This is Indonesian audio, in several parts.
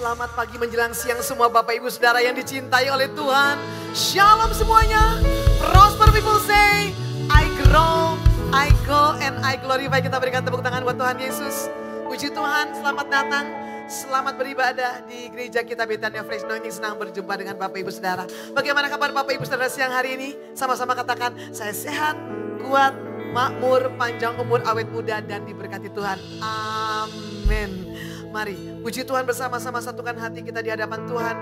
Selamat pagi menjelang siang semua Bapak Ibu Saudara yang dicintai oleh Tuhan. Shalom semuanya. Prosper people say, I grow, I go and I glorify. Kita berikan tepuk tangan buat Tuhan Yesus. Puji Tuhan, selamat datang. Selamat beribadah di gereja kita Betania Fresh Anointing. Senang berjumpa dengan Bapak Ibu Saudara. Bagaimana kabar Bapak Ibu Saudara siang hari ini? Sama-sama katakan, saya sehat, kuat, makmur, panjang umur, awet muda dan diberkati Tuhan. Amin. Mari puji Tuhan bersama-sama, satukan hati kita di hadapan Tuhan.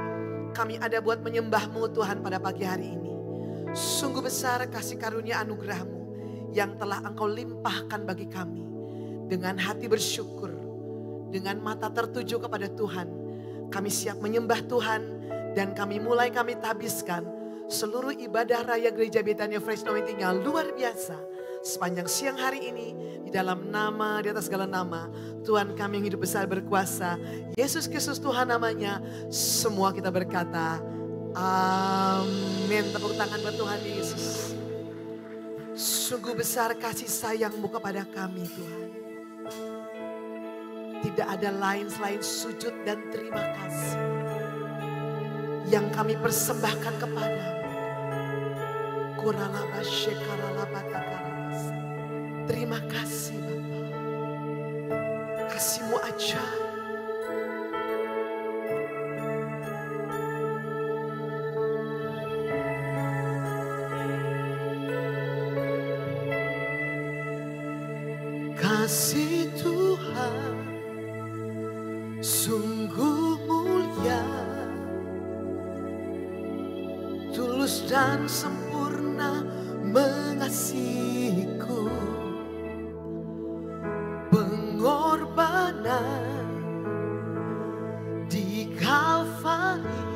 Kami ada buat menyembah-Mu Tuhan pada pagi hari ini. Sungguh besar kasih karunia anugerah-Mu yang telah Engkau limpahkan bagi kami. Dengan hati bersyukur, dengan mata tertuju kepada Tuhan, kami siap menyembah Tuhan dan kami habiskan seluruh ibadah raya gereja Betania Fresh Anointing yang luar biasa. Sepanjang siang hari ini, di dalam nama, di atas segala nama, Tuhan kami yang hidup besar berkuasa, Yesus Kristus Tuhan namanya, semua kita berkata, amin. Tepuk tangan buat Tuhan Yesus. Sungguh besar kasih sayang-Mu kepada kami Tuhan. Tidak ada lain selain sujud dan terima kasih yang kami persembahkan kepadamu. Kuralaba shekaralaba takara. Terima kasih Bapa, kasih-Mu ajaib. Kasih Tuhan sungguh mulia, tulus dan sempurna mengasihiku. Pengorbanan di Kalvari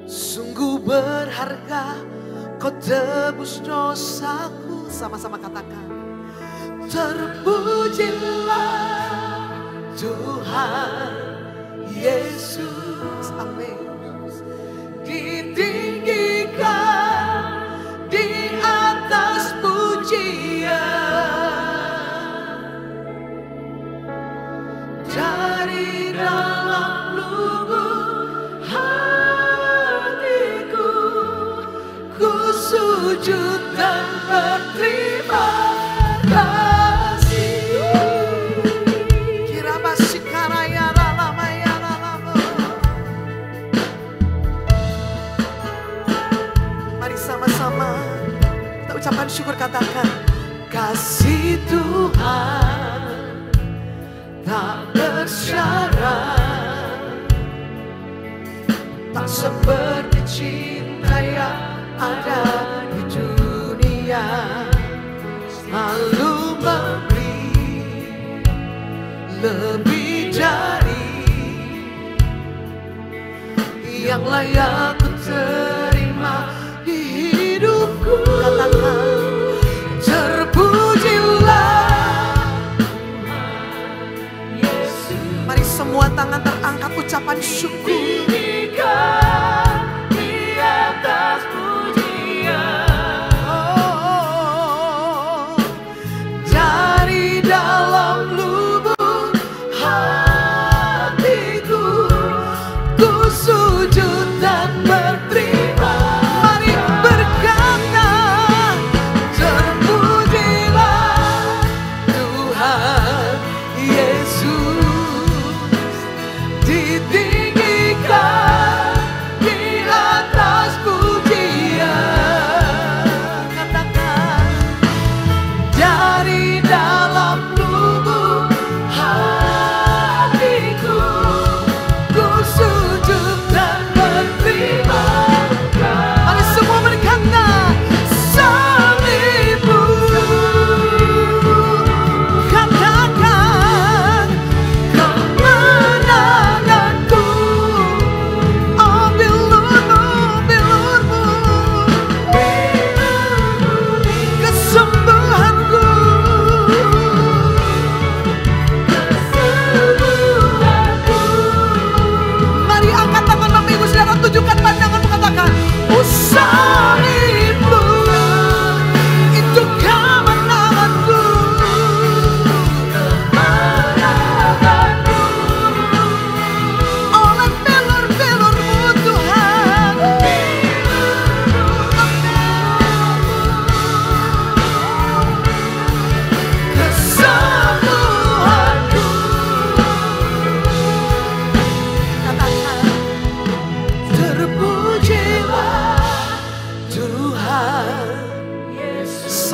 sungguh berharga, Kau tebus dosaku. Sama-sama katakan, terpujilah Tuhan Yesus. Amin. Ditinggikan di atas pujian, dari dalam lubuk hatiku, ku sujud dan berterima kasih. Kirabasikaraya ralamaya ralamo. Mari sama-sama kita ucapkan syukur, katakan, kasih Tuhan tak bersyarat, tak seperti cinta yang ada di dunia. Selalu memberi lebih dari yang layak ku terima di hidupku. Katakan, terpujilah Yesus. Mari semua tangan terangkat, ucapan syukur. Di atas pujian, dari dalam lubuk hatiku, ku sujud dan berterima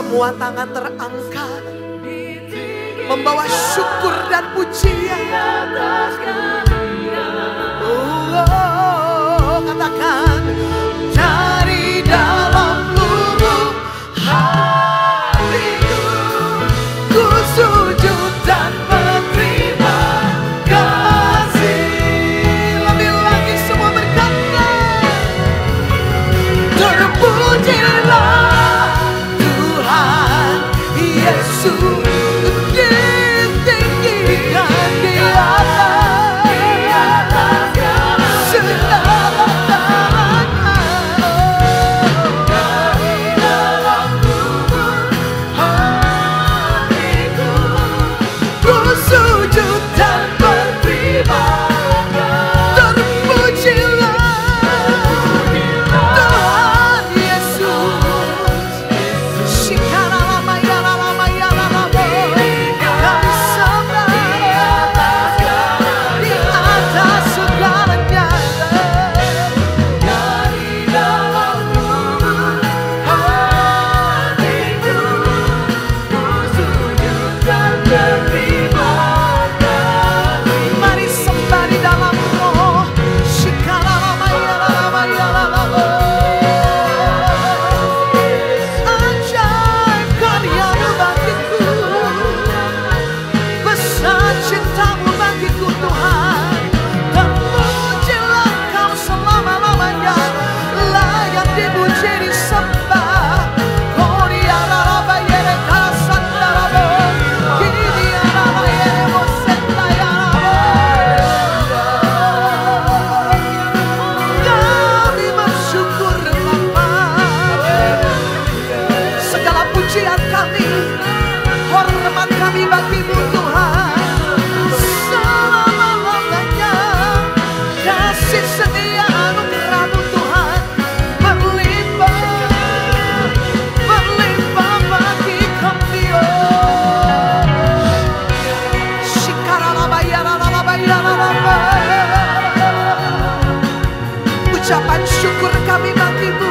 Semua tangan terangkat, membawa syukur dan pujian. Oh, katakan, dari dalam lubuk hatiku, ku sujud dan berterima kasih. Lebih lagi semua berkata, terpujilah Tuhan Yesus. Ditinggikan di atas segala-galanya. Dari dalam lubuk hatiku, ku sujud dan berterima kasih. Terpujilah Tuhan Yesus. Shikara-lama-yara-lama-yara-lama. Kami sembah di atas segalanya. Dari dalam lubuk hatiku, ku sujud dan berterima kasih. Mari sembah di dalam roh. Shikara-lama-yara-lama-yara-lama. Ajaib karya-Mu bagiku, besar cinta-Mu bagiku Tuhan. Terpujilah Kau selama-lamanya, layak dipuji disembah. Koriararabayere-kasandarabo, kiriararabayere-mosentayarabo. Kami bersyukur Bapa. Segala pujian kami, hormat kami bagi-Mu Tuhan. Selama-lamanya kasih setia anugerah-Mu Tuhan berlimpah, berlimpah bagi kami. Shikara-laba-yara-laba-yara-laba. Ucapan syukur kami bagi-Mu.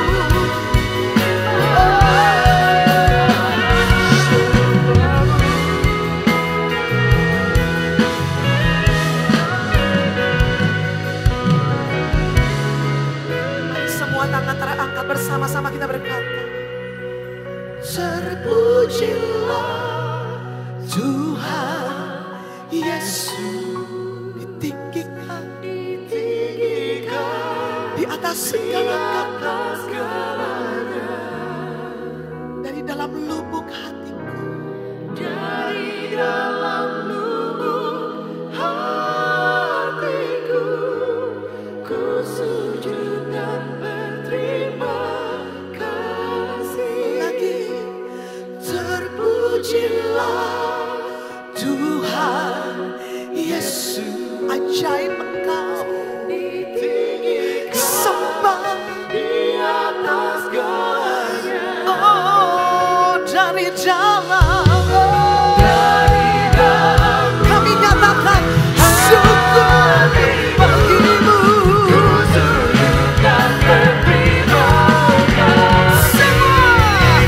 Semua tangan terangkat, bersama-sama kita berkata, terpujilah Tuhan Yesus. Ditinggikan di atas segala-galanya. Dari dalam lubuk hatiku, dari dalam lubuk hatiku, ku sujud dan berterima kasih. Lagi, terpujilah Tuhan Yesus. Ajaib Engkau, sembah di atas segalanya. Oh, dari dalam kami nyatakan syukur bagi-Mu. Semua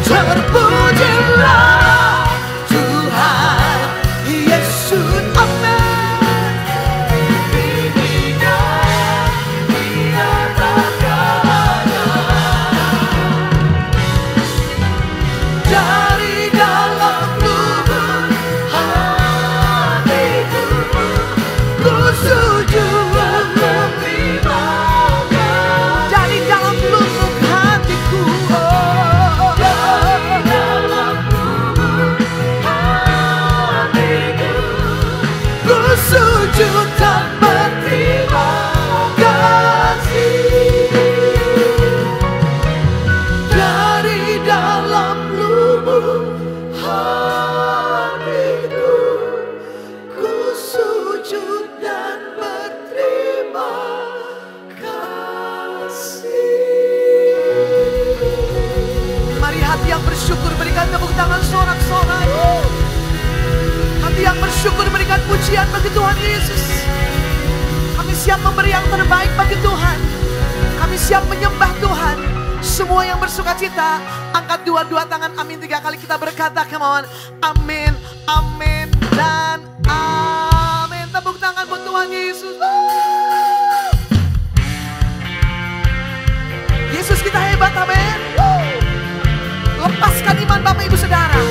terpujilah Tuhan Yesus. Amin. Dari dalam lubuk hatiku, ku sujud dan berterima kasih. Dari dalam lubuk hatiku, dari dalam lubuk hatiku, ku sujud dan berterima kasih. Dari dalam lubuk hatiku, ku sujud dan berterima kasih. Mari hati yang bersyukur berikan tepuk tangan sorak-sorai. Hati yang bersyukur berikan pujian bagi Tuhan Yesus. Kami siap memberi yang terbaik bagi Tuhan. Kami siap menyembah Tuhan. Semua yang bersuka cita, angkat dua tangan, amin 3 kali kita berkata, come on, amin, amin, dan amin. Tepuk tangan buat Tuhan Yesus. Yesus kita hebat, amin. Lepaskan iman Bapak Ibu Saudara.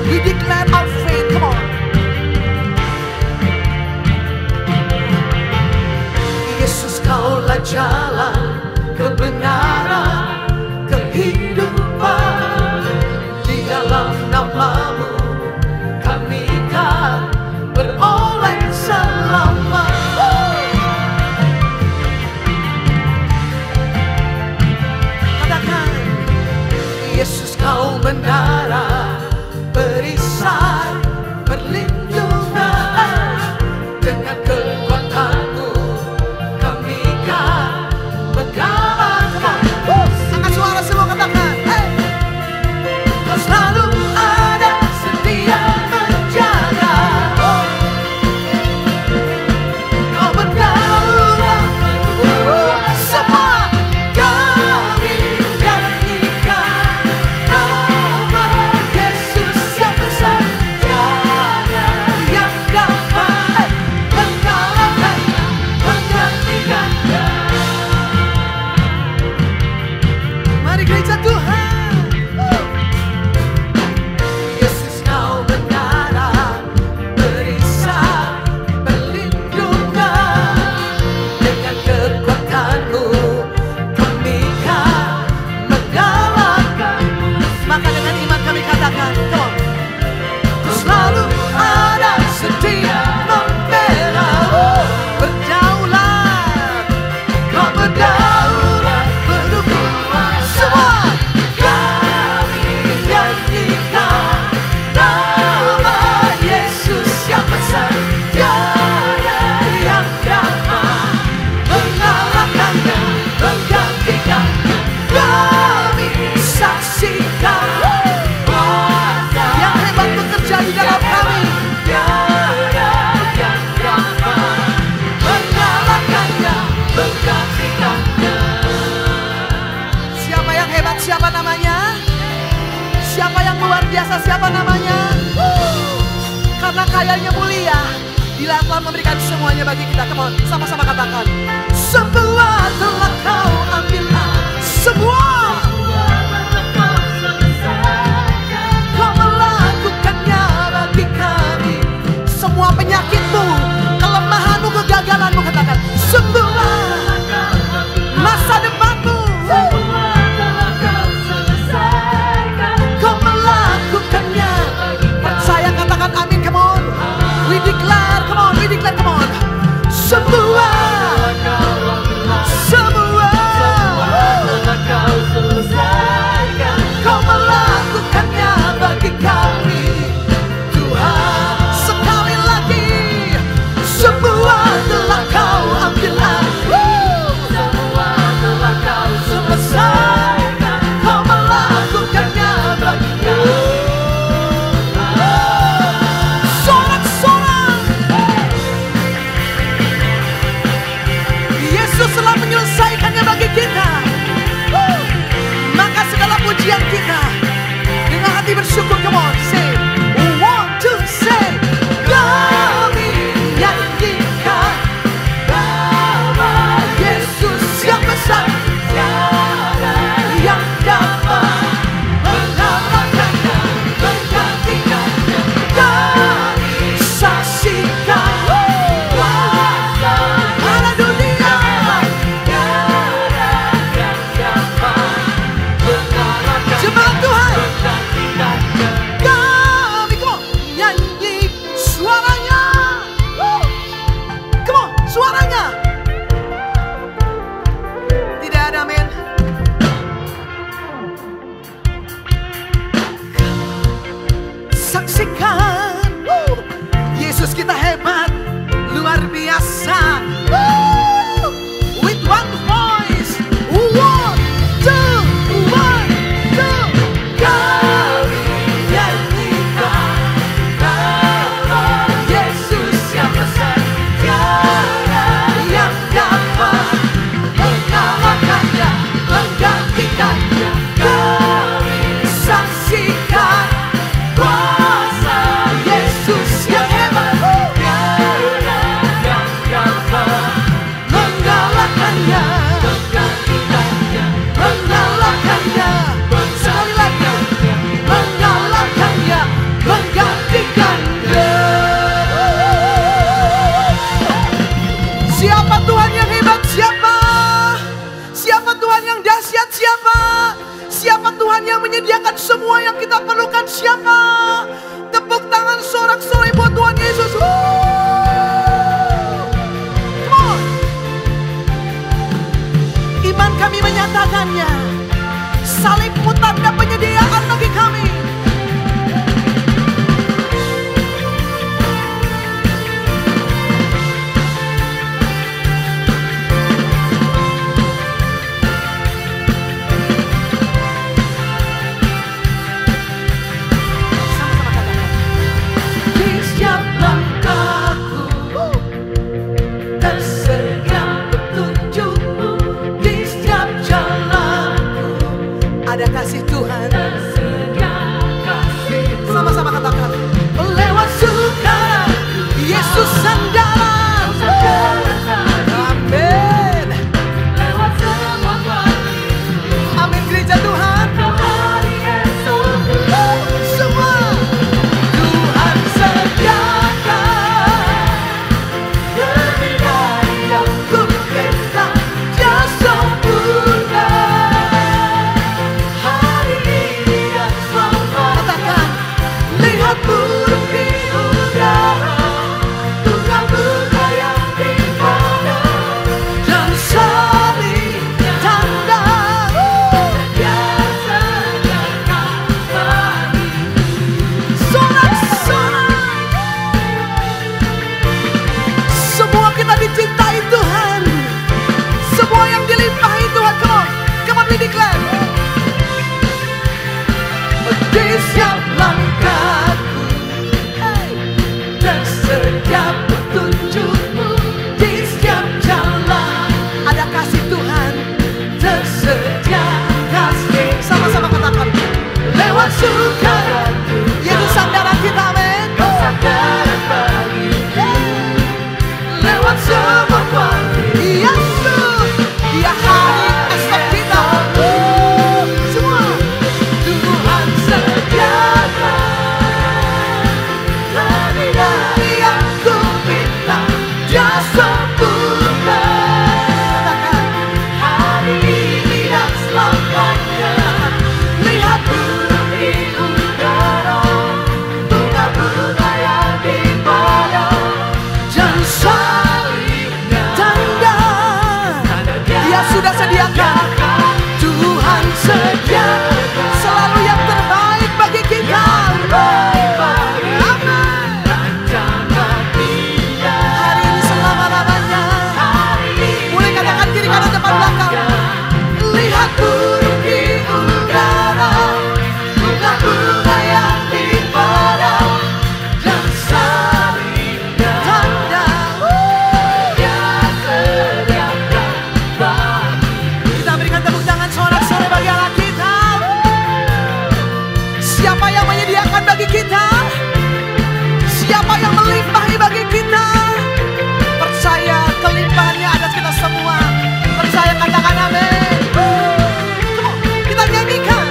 We declare our faith, come on. Yesus kaulah jalan, kebenaran, kehidupan. Di dalam nama-Mu kami kan beroleh selamat. Katakan, Yesus kau menara, perisai, perlindungan. Dengan kekuatan-Mu kami kan mengalahkan. Angkat suara semua, katakan, hey. Kau selalu ada, setia menjaga. Kau berdaulat, semua kami nyanyikan nama Yesus yang besar, tiada yang dapat mengalahkan, menggantikannya. Mari gereja Tuhan. Yesus kau menara, perisai, perlindungan. Dengan kekuatan-Mu kami kan mengalahkan. Maka dengan iman kami katakan, come on. Kau selalu ada, setia membela, berdaulat. Kau berdaulat, berdukung. Semua kami nyanyikan nama Yesus yang besar, tiada yang dapat mengalahkannya, menggantikannya. Kami saksikan kuasa yang hebat bekerja di dalam kami, tiada yang dapat mengalahkannya, menggantikannya. Siapa yang hebat, siapa namanya? Siapa yang luar biasa, siapa namanya? Karena kayanya mulia, Dia telah memberikan semuanya bagi kita. Come on, sama-sama katakan, semua telah Kau ambil alih. Semua Kau melakukannya bagi kami. Semua penyakitmu, kelemahanmu, kegagalanmu, katakan, semua masa depanmu, Kau melakukannya. Percaya, katakan amin, come on. We declare, come on, we declare, come on. Semua Kau melakukannya bagi kami, Tuhan. Sekali lagi, semua telah Kau ambil alih. Semua telah Kau selesaikan. Kau melakukannya bagi kami. Sorak-sorak, Yesus telah menyelesaikannya bagi kita. Maka segala pujian kita dengan hati bersyukur, come on, say, one, two, say, kami nyanyikan nama Yesus yang besar, tiada yang dapat mengalahkannya, menggantikannya. Kami saksikan kuasa ala dunia, tiada yang dapat mengalahkan. Jemaat Tuhan, kami, come on, nyanyi suaranya. Come on, suaranya. Tidak ada men. Saksikan, Yesus kita hebat, luar biasa. With one voice, one, two, kami nyanyikan nama Yesus yang besar, tiada yang dapat mengalahkannya, menggantikannya. semua yang kita perlukan siapa? Tepuk tangan sorak-sorai buat Tuhan Yesus. Come on. Iman kami menyatakannya. Salibmu tanda penyediaan bagi kami. Ada kasih Tuhan. Sama-sama katakan, lewat sukara Yesus andalan. Amin. Lewat semua kuali. Amin gereja Tuhan. Semua Tuhan sediakan lebih dari yang ku minta. Dia sempurna. Burung di udara, Tuhan berlayar di mana, dan salib tanda Dia sediakan bagi. Sorak-sorai, semua kita dicintai Tuhan, semua yang dilimpahi Tuhan. Come on, we declare. Di setiap langkah setiap petunjukmu, di setiap jalan ada kasih Tuhan, tersedia kasih. Sama-sama katakan, lewat sukara Yesus sandaran kita, amin. Sandaran bagiku, lewat semua kuali Yesus, Dia hari esok kita. Semua Tuhan sediakan lebih dari yang ku minta. Dia sempurna. Katakan, hari ini dan selamanya. Lihat burung di udara, bunga berlayar di padang, dan salibnya tanda Dia sudah sediakan. Tuhan sediakan selalu yang terbaik bagi kita. Lihat burung di udara, bunga berlayar di padang, dan salibnya tanda Dia sediakan bagi. Kita berikan tepuk tangan sorak-sorai bagi Allah kita. Siapa yang menyediakan bagi kita? Siapa yang melimpahi bagi kita? Percaya kelimpahannya atas kita semua. Percaya, katakan amin. Kita nyanyikan.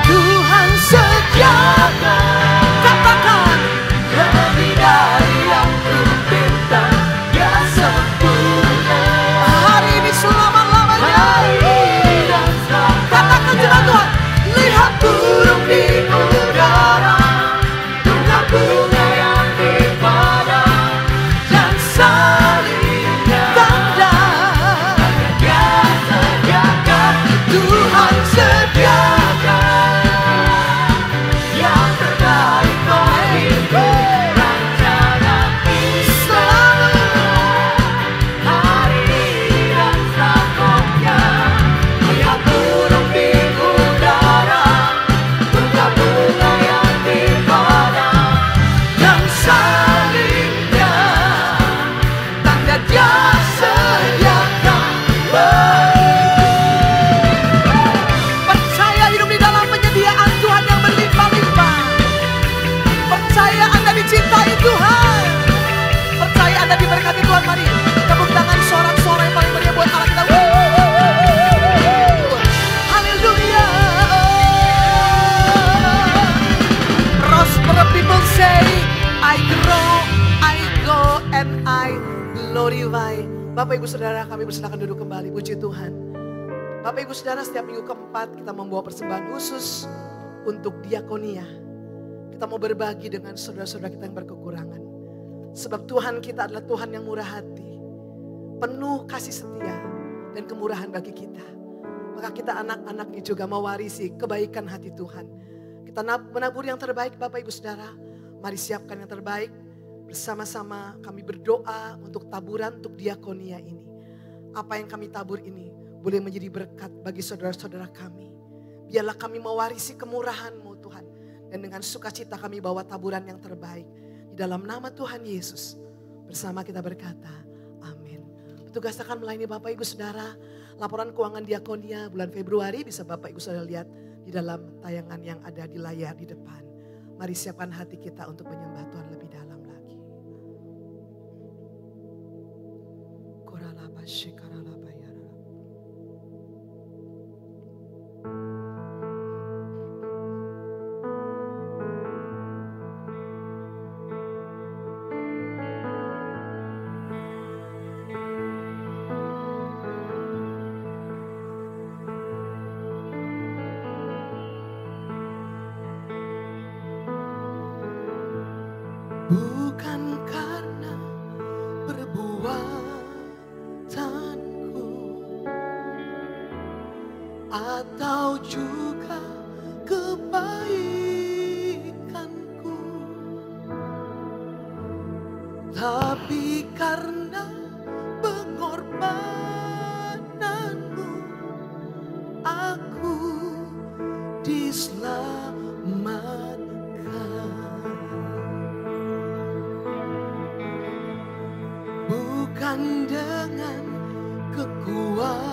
Tuhan sediakan, katakan, lebih dari yang ku minta. Dia sempurna. Hari ini selama-lamanya. Katakan dengan Tuhan, lihat Tuhan. I glorify. Bapak Ibu Saudara, kami persilakan duduk kembali. Puji Tuhan. Bapak Ibu Saudara, setiap minggu keempat kita membawa persembahan khusus untuk diakonia. Kita mau berbagi dengan saudara-saudara kita yang berkekurangan. Sebab Tuhan kita adalah Tuhan yang murah hati, penuh kasih setia dan kemurahan bagi kita. Maka kita anak-anaknya juga mewarisi kebaikan hati Tuhan. Kita menabur yang terbaik Bapak Ibu Saudara. Mari siapkan yang terbaik. Bersama-sama kami berdoa untuk taburan untuk diakonia ini. Apa yang kami tabur ini boleh menjadi berkat bagi saudara-saudara kami. Biarlah kami mewarisi kemurahan-Mu Tuhan. Dan dengan sukacita kami bawa taburan yang terbaik. Di dalam nama Tuhan Yesus. Bersama kita berkata, amin. Petugas akan melayani Bapak Ibu Saudara. Laporan keuangan diakonia bulan Februari bisa Bapak Ibu Saudara lihat di dalam tayangan yang ada di layar di depan. Mari siapkan hati kita untuk menyembah Tuhan lebih dalam. Bukan karena perbuatanku atau juga kebaikanku, tapi karena pengorbananmu aku diselamatkan. Bukan dengan kekuatanku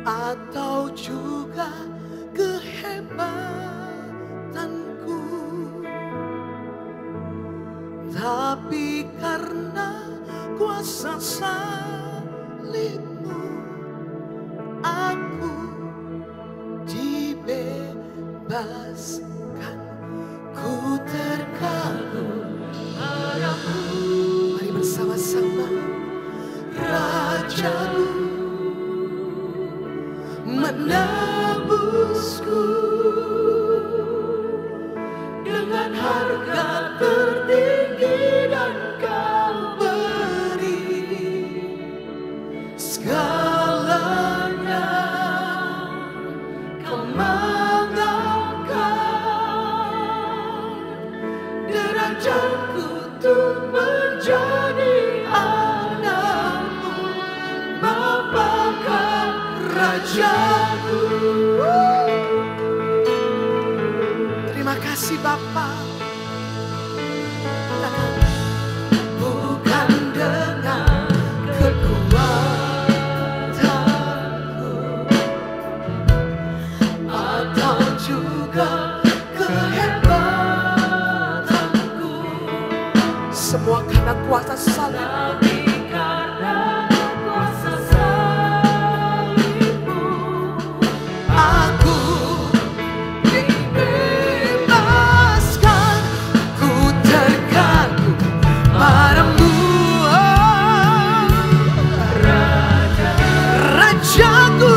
atau juga kehebatanku, tapi karena kuasa salib-Mu aku dibebaskan. Ku terkagum padamu. Mari bersama-sama. Rajaku menebusku dengan harga tertinggi dan Kau beri segalanya. Kau derajatku untuk menjadi anak-Mu, Bapa Rajaku. Terima kasih Bapa. Bukan dengan kekuatanku atau juga semua karena kuasa salib. Tapi karena kuasa salib-Mu aku dibebaskan. Ku terkagum padamu, oh, Rajaku.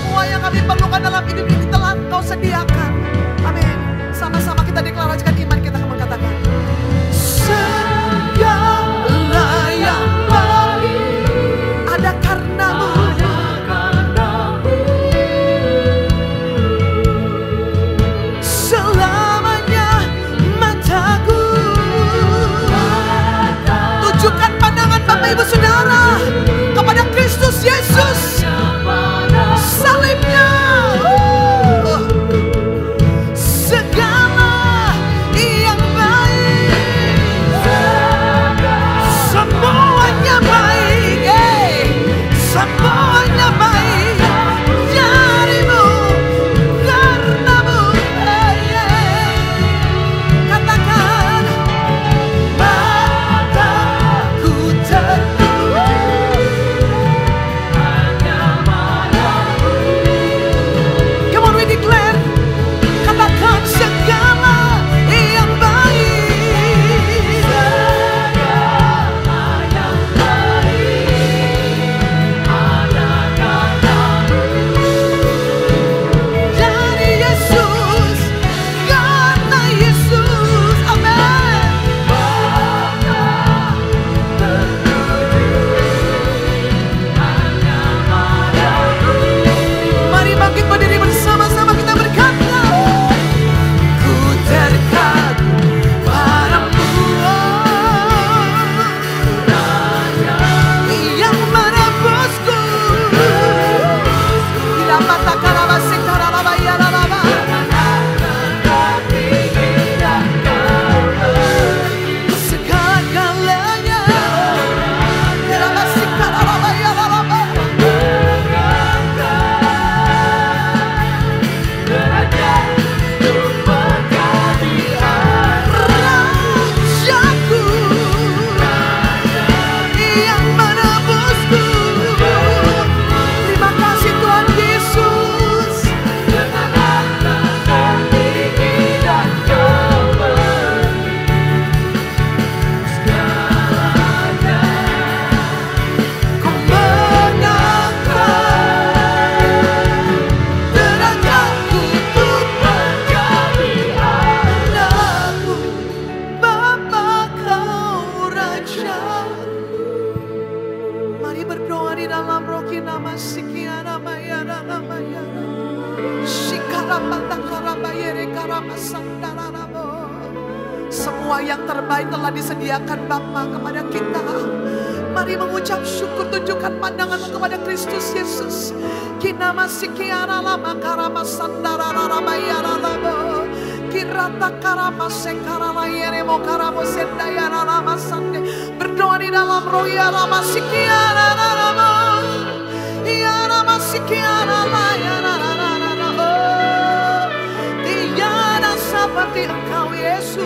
semua yang kami perlukan dalam hidup ini telah Engkau sediakan. Amin. Sama-sama kita deklarasikan iman kita, kamu katakan. Segala yang baik ada karenamu. Selamanya mataku tujukan pandangan Bapak Ibu Saudara kepada Kristus Yesus, salibnya. Segala yang baik, semuanya baik, semuanya baik darimu, karenamu. Katakan, mataku tertuju hanya padamu. Come on, we declare. Katakan segala yang baik, segala yang baik ada karenamu. Dari Yesus, karena Yesus, amin. Mari bangkit berdiri bersama-sama kita berkata, ku terkagum padamu, yang menebusku. Bila mata karabasi karalaba yaralaba, segala-galanya karabasi karalaba yaralaba. Rajaku yang menebusku. Terima kasih Tuhan Yesus. Ku mengangkat derajatku untuk menjadi anakmu, Bapa Kau Raja. Mari berdoa di dalam roh nama Sikiana Mayara Mayara Shikarapata Karabayere Karamasandaraabo. Semua yang terbaik telah disediakan Bapa kepada kita. Mari mengucap syukur, tunjukkan pandanganmu kepada Kristus Yesus. Kinama Sikiana Lama Karamasandaraabo. Kirata Karamasekaralayere Mo Karamosendayana Lama Sande. Berdoa di dalam roh ya Lama Sikiana Lama. Ya Lama Sikiana Lama. Tiada seperti Engkau Yesus.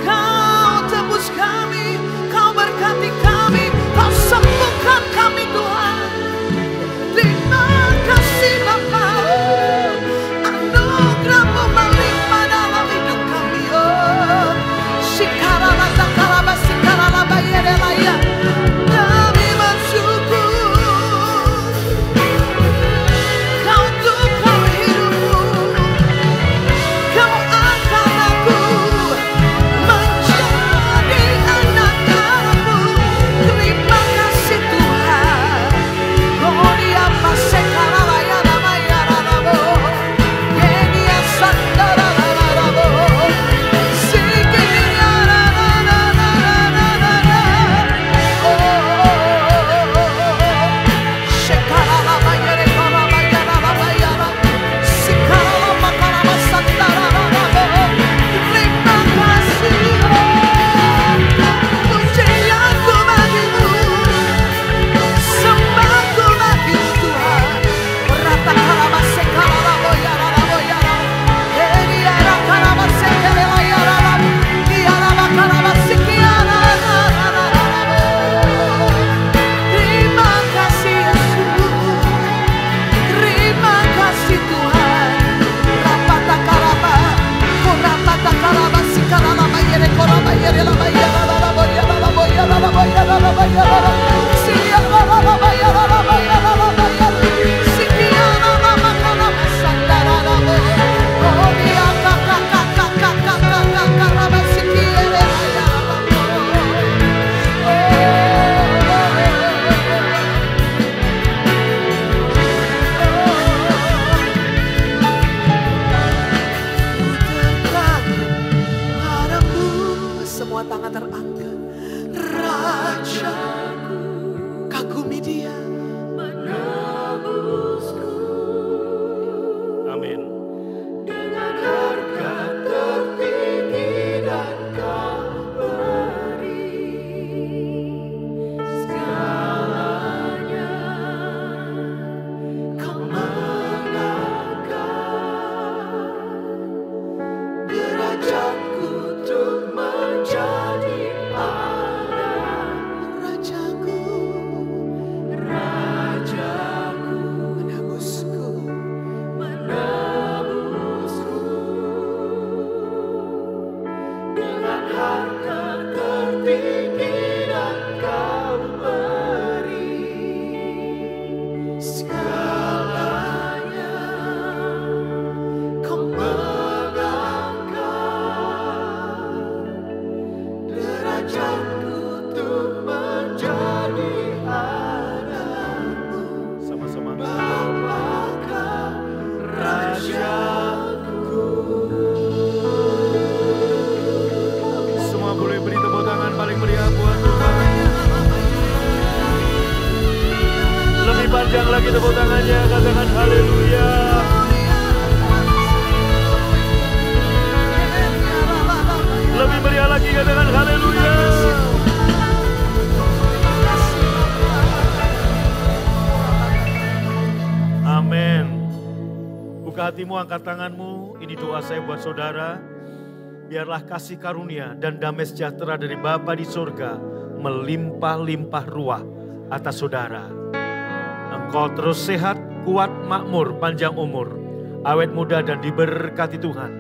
Kau tebus kami, Kau berkati kami, Kau sembuhkan kami Tuhan. Terima kasih Bapa, anugerah-Mu melimpah dalam hidup kami. Oh, Shikaralata Karabasi Karalabayerelaya. Kami bersyukur Kau tukar hidupku, Kau angkat aku menjadi anak-anak-Mu. Terima kasih Tuhan. Oh dia pasek karalaya namanya rabo, dia sandara rabo, sikirnya oh shekarala bayare karabaya rabaya sikarala makarama sandara rabo. Terima kasih pujianku bagimu, sembahku bagimu Tuhan. Rata karabase karabo ya rabo ya dia karabase karela ya rabo dia karabase kiara rabo. Terima kasih Yesus, terima kasih Tuhan. Rapata karaba, korapata karaba sikarala bayere koraba yere la bayara rabo ya rabo ya rabo ya rabo ya rabo siya rabo ya rabo ya rabo ya sikia buka hatimu, angkat tanganmu. Ini doa saya buat saudara. Biarlah kasih karunia dan damai sejahtera dari Bapa di surga melimpah-limpah ruah atas saudara. Engkau terus sehat, kuat, makmur, panjang umur, awet muda dan diberkati Tuhan.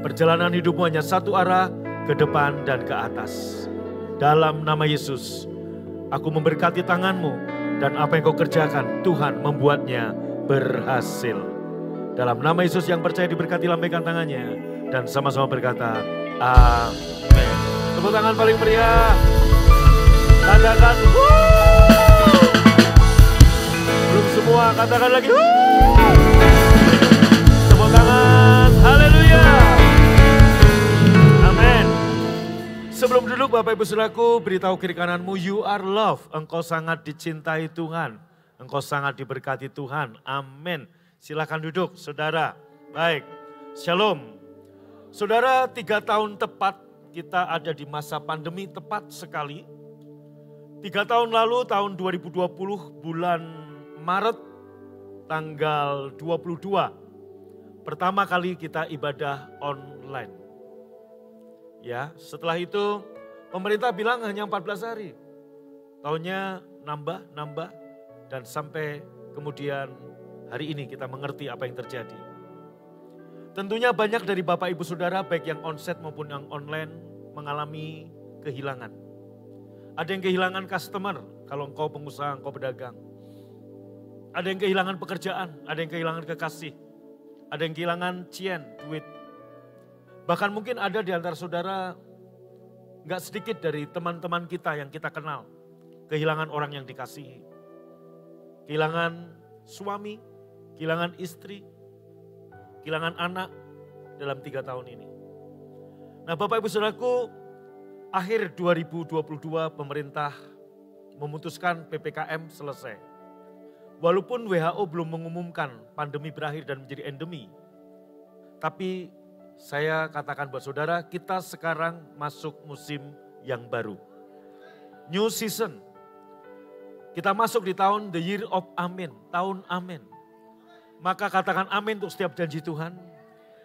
Perjalanan hidupmu hanya satu arah, ke depan dan ke atas. Dalam nama Yesus, aku memberkati tanganmu dan apa yang kau kerjakan, Tuhan membuatnya berhasil. Dalam nama Yesus yang percaya diberkati, lambaikan tangannya dan sama-sama berkata, amin. Tepuk tangan paling meriah. Katakan, belum semua, katakan lagi, tepuk tangan, haleluya. Amin. Sebelum duduk Bapak Ibu Saudaraku, beritahu kiri kananmu, you are loved. Engkau sangat dicintai Tuhan. Engkau sangat diberkati Tuhan. Amin. Silakan duduk saudara. Baik, shalom. Saudara, 3 tahun tepat kita ada di masa pandemi, tepat sekali. 3 tahun lalu, tahun 2020, bulan Maret, tanggal 22. Pertama kali kita ibadah online. Ya, setelah itu pemerintah bilang hanya 14 hari. Tahunnya nambah, dan sampai kemudian hari ini kita mengerti apa yang terjadi. Tentunya banyak dari Bapak Ibu Saudara, baik yang onsite maupun yang online, mengalami kehilangan. Ada yang kehilangan customer, kalau engkau pengusaha, engkau pedagang. Ada yang kehilangan pekerjaan, ada yang kehilangan kekasih. Ada yang kehilangan duit. Bahkan mungkin ada di antara saudara, gak sedikit dari teman-teman kita yang kita kenal, kehilangan orang yang dikasihi. Kehilangan suami, kehilangan istri, kehilangan anak dalam 3 tahun ini. Nah Bapak Ibu Saudaraku, akhir 2022 pemerintah memutuskan PPKM selesai. Walaupun WHO belum mengumumkan pandemi berakhir dan menjadi endemi, tapi saya katakan buat saudara, kita sekarang masuk musim yang baru. New season. Kita masuk di tahun the year of amin, tahun amin. Maka katakan amin untuk setiap janji Tuhan.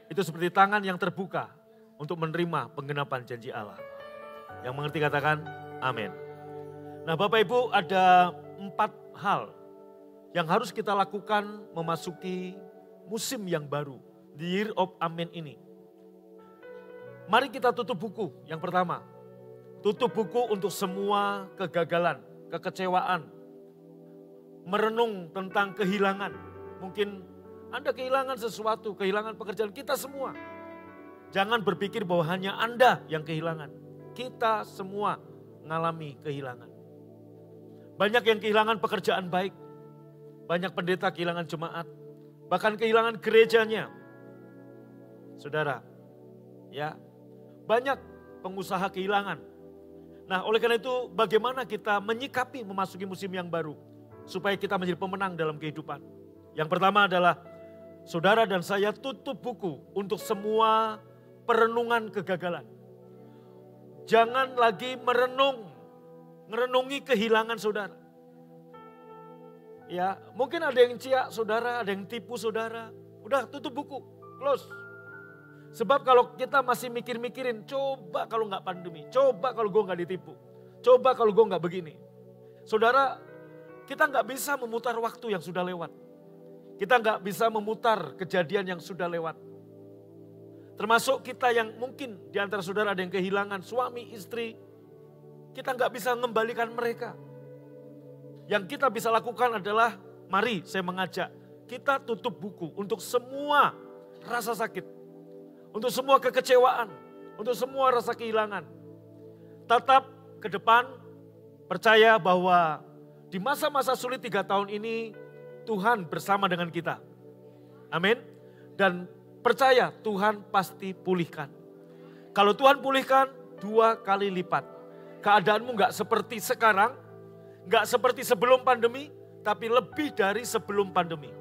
Itu seperti tangan yang terbuka untuk menerima penggenapan janji Allah. Yang mengerti katakan amin. Nah Bapak Ibu, ada 4 hal yang harus kita lakukan memasuki musim yang baru, the year of amin ini. Mari kita tutup buku. Yang pertama, tutup buku untuk semua kegagalan, kekecewaan, merenung tentang kehilangan. Mungkin Anda kehilangan sesuatu, kehilangan pekerjaan, kita semua. Jangan berpikir bahwa hanya Anda yang kehilangan. Kita semua mengalami kehilangan. Banyak yang kehilangan pekerjaan baik, banyak pendeta kehilangan jemaat, bahkan kehilangan gerejanya. Saudara, ya, banyak pengusaha kehilangan. Nah oleh karena itu bagaimana kita menyikapi memasuki musim yang baru. Supaya kita menjadi pemenang dalam kehidupan. Yang pertama adalah saudara dan saya tutup buku untuk semua perenungan kegagalan. Jangan lagi merenungi kehilangan saudara. Ya, mungkin ada yang ciak saudara, ada yang tipu saudara. Udah tutup buku, close. Sebab kalau kita masih mikir-mikirin, coba kalau nggak pandemi, coba kalau gue nggak ditipu, coba kalau gue nggak begini. Saudara, kita nggak bisa memutar waktu yang sudah lewat. Kita nggak bisa memutar kejadian yang sudah lewat. Termasuk kita yang mungkin di antara saudara ada yang kehilangan suami, istri. Kita nggak bisa mengembalikan mereka. Yang kita bisa lakukan adalah, mari saya mengajak, kita tutup buku untuk semua rasa sakit. Untuk semua kekecewaan, untuk semua rasa kehilangan. Tetap ke depan, percaya bahwa di masa-masa sulit 3 tahun ini, Tuhan bersama dengan kita. Amin. Dan percaya Tuhan pasti pulihkan. Kalau Tuhan pulihkan, 2 kali lipat. Keadaanmu gak seperti sekarang, gak seperti sebelum pandemi, tapi lebih dari sebelum pandemi.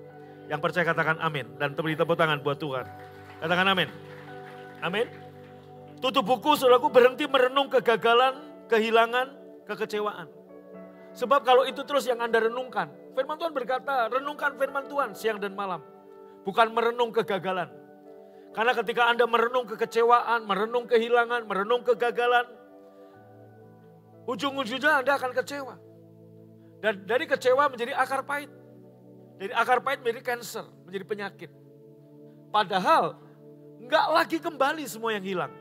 Yang percaya katakan amin. Dan beri tepuk tangan buat Tuhan. Katakan amin. Amin. Tutup buku, saudaraku, berhenti merenung kegagalan, kehilangan, kekecewaan. Sebab kalau itu terus yang Anda renungkan, firman Tuhan berkata, renungkan firman Tuhan siang dan malam. bukan merenung kegagalan. Karena ketika Anda merenung kekecewaan, merenung kehilangan, merenung kegagalan, ujung-ujungnya Anda akan kecewa. Dan dari kecewa menjadi akar pahit. Dari akar pahit menjadi cancer, menjadi penyakit. Padahal enggak lagi kembali semua yang hilang.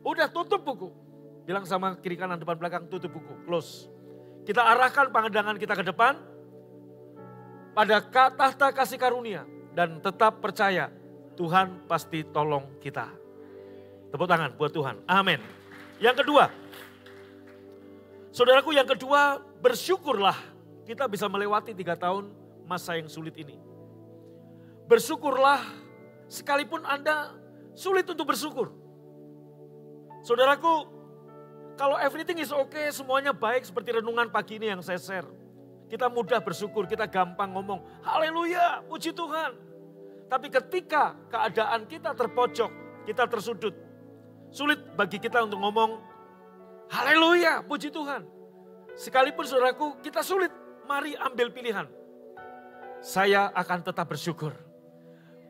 Udah tutup buku. Bilang sama kiri kanan depan belakang, tutup buku, close. Kita arahkan pandangan kita ke depan pada tahta kasih karunia. Dan tetap percaya Tuhan pasti tolong kita. Tepuk tangan buat Tuhan, amin. Yang kedua, saudaraku, yang kedua, bersyukurlah kita bisa melewati 3 tahun masa yang sulit ini. Bersyukurlah sekalipun Anda sulit untuk bersyukur. Saudaraku, kalau everything is okay, semuanya baik seperti renungan pagi ini yang saya share. Kita mudah bersyukur, kita gampang ngomong, haleluya, puji Tuhan. Tapi ketika keadaan kita terpojok, kita tersudut, sulit bagi kita untuk ngomong, haleluya, puji Tuhan. Sekalipun saudaraku, kita sulit, mari ambil pilihan. Saya akan tetap bersyukur.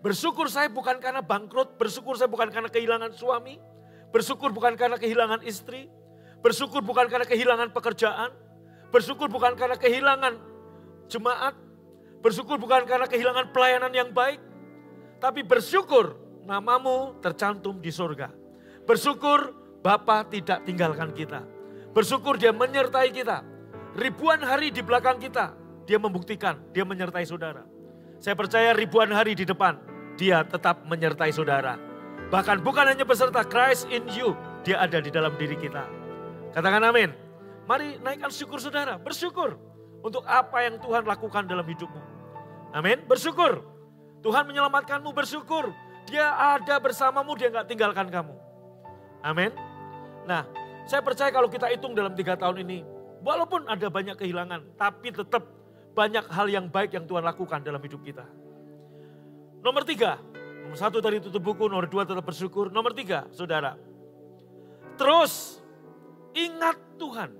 Bersyukur saya bukan karena bangkrut, bersyukur saya bukan karena kehilangan suami, bersyukur bukan karena kehilangan istri, bersyukur bukan karena kehilangan pekerjaan, bersyukur bukan karena kehilangan jemaat, bersyukur bukan karena kehilangan pelayanan yang baik, tapi bersyukur namamu tercantum di surga. Bersyukur Bapa tidak tinggalkan kita. Bersyukur dia menyertai kita. Ribuan hari di belakang kita, dia membuktikan, dia menyertai saudara. Saya percaya ribuan hari di depan, dia tetap menyertai saudara. Bahkan bukan hanya peserta, Christ in you, dia ada di dalam diri kita. Katakan amin. Mari naikkan syukur saudara, bersyukur untuk apa yang Tuhan lakukan dalam hidupmu. Amin, bersyukur. Tuhan menyelamatkanmu, bersyukur. Dia ada bersamamu, dia gak tinggalkan kamu. Amin. Nah, saya percaya kalau kita hitung dalam 3 tahun ini, walaupun ada banyak kehilangan, tapi tetap banyak hal yang baik yang Tuhan lakukan dalam hidup kita. Nomor 3, nomor 1 tadi tutup buku, nomor 2 tetap bersyukur. Nomor 3, saudara, terus ingat Tuhan.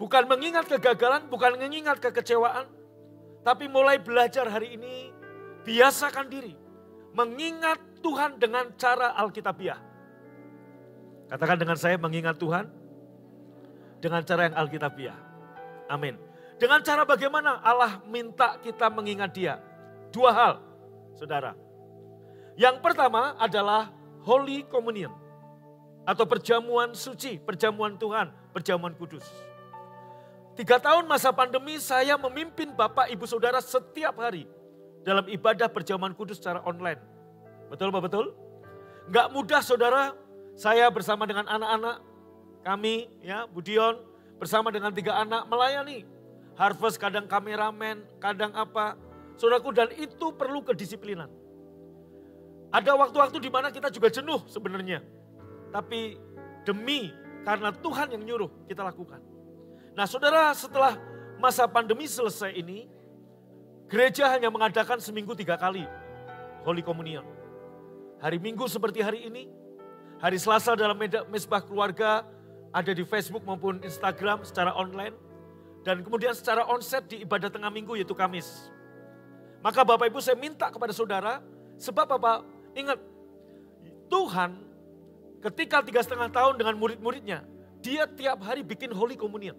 Bukan mengingat kegagalan, bukan mengingat kekecewaan, tapi mulai belajar hari ini, biasakan diri mengingat Tuhan dengan cara Alkitabiah. Katakan dengan saya, mengingat Tuhan dengan cara yang Alkitabiah. Amin. Dengan cara bagaimana Allah minta kita mengingat Dia? 2 hal, saudara. Yang pertama adalah Holy Communion atau perjamuan suci, perjamuan Tuhan, perjamuan kudus. 3 tahun masa pandemi saya memimpin Bapak Ibu Saudara setiap hari dalam ibadah perjamuan kudus secara online. Betul Pak, betul? Enggak mudah saudara, saya bersama dengan anak-anak kami, ya Budion, bersama dengan 3 anak melayani. Harvest kadang kameramen, kadang apa. Saudaraku, dan itu perlu kedisiplinan. Ada waktu-waktu di mana kita juga jenuh sebenarnya. Tapi karena Tuhan yang nyuruh kita lakukan. Nah saudara, setelah masa pandemi selesai ini, gereja hanya mengadakan seminggu 3 kali Holy Communion. Hari Minggu seperti hari ini, hari Selasa dalam mesbah keluarga, ada di Facebook maupun Instagram secara online, dan kemudian secara onsite di ibadah tengah minggu yaitu Kamis. Maka Bapak Ibu saya minta kepada saudara, sebab Bapak ingat, Tuhan ketika 3,5 tahun dengan murid-muridnya, dia tiap hari bikin Holy Communion.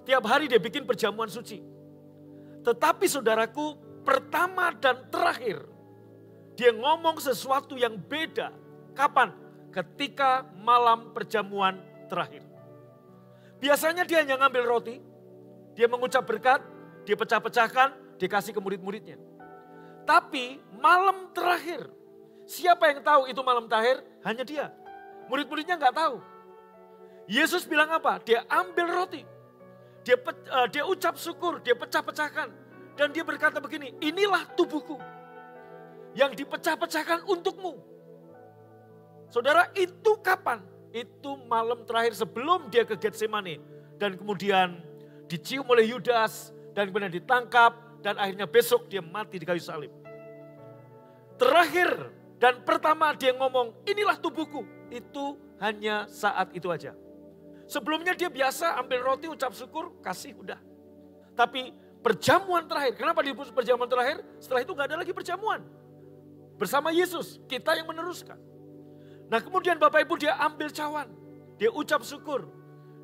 Tiap hari dia bikin perjamuan suci. Tetapi saudaraku, pertama dan terakhir, dia ngomong sesuatu yang beda. Kapan? Ketika malam perjamuan terakhir. Biasanya dia hanya ngambil roti, dia mengucap berkat, dia pecah-pecahkan, dia kasih ke murid-muridnya. Tapi malam terakhir, siapa yang tahu itu malam terakhir? Hanya dia. Murid-muridnya nggak tahu. Yesus bilang apa? Dia ambil roti. Dia ucap syukur, dia pecah-pecahkan. Dan dia berkata begini, inilah tubuhku yang dipecah-pecahkan untukmu. Saudara, itu kapan? Itu malam terakhir sebelum dia ke Getsemani. Dan kemudian dicium oleh Yudas, dan kemudian ditangkap, dan akhirnya besok dia mati di kayu salib. Terakhir dan pertama dia ngomong, inilah tubuhku. Itu hanya saat itu aja. Sebelumnya dia biasa ambil roti, ucap syukur, kasih, udah. Tapi perjamuan terakhir. Kenapa disebut perjamuan terakhir? Setelah itu gak ada lagi perjamuan. Bersama Yesus, kita yang meneruskan. Nah kemudian Bapak Ibu dia ambil cawan. Dia ucap syukur.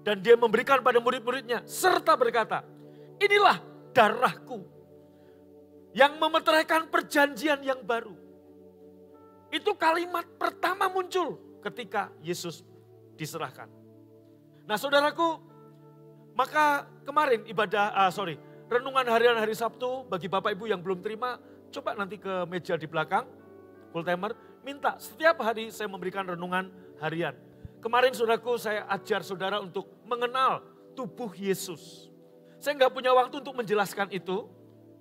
Dan dia memberikan pada murid-muridnya. Serta berkata, inilah darahku. Yang memeteraikan perjanjian yang baru. Itu kalimat pertama muncul ketika Yesus diserahkan. Nah saudaraku, maka kemarin renungan harian hari Sabtu bagi Bapak Ibu yang belum terima, coba nanti ke meja di belakang, full timer, minta setiap hari saya memberikan renungan harian. Kemarin saudaraku saya ajar saudara untuk mengenal tubuh Yesus. Saya nggak punya waktu untuk menjelaskan itu,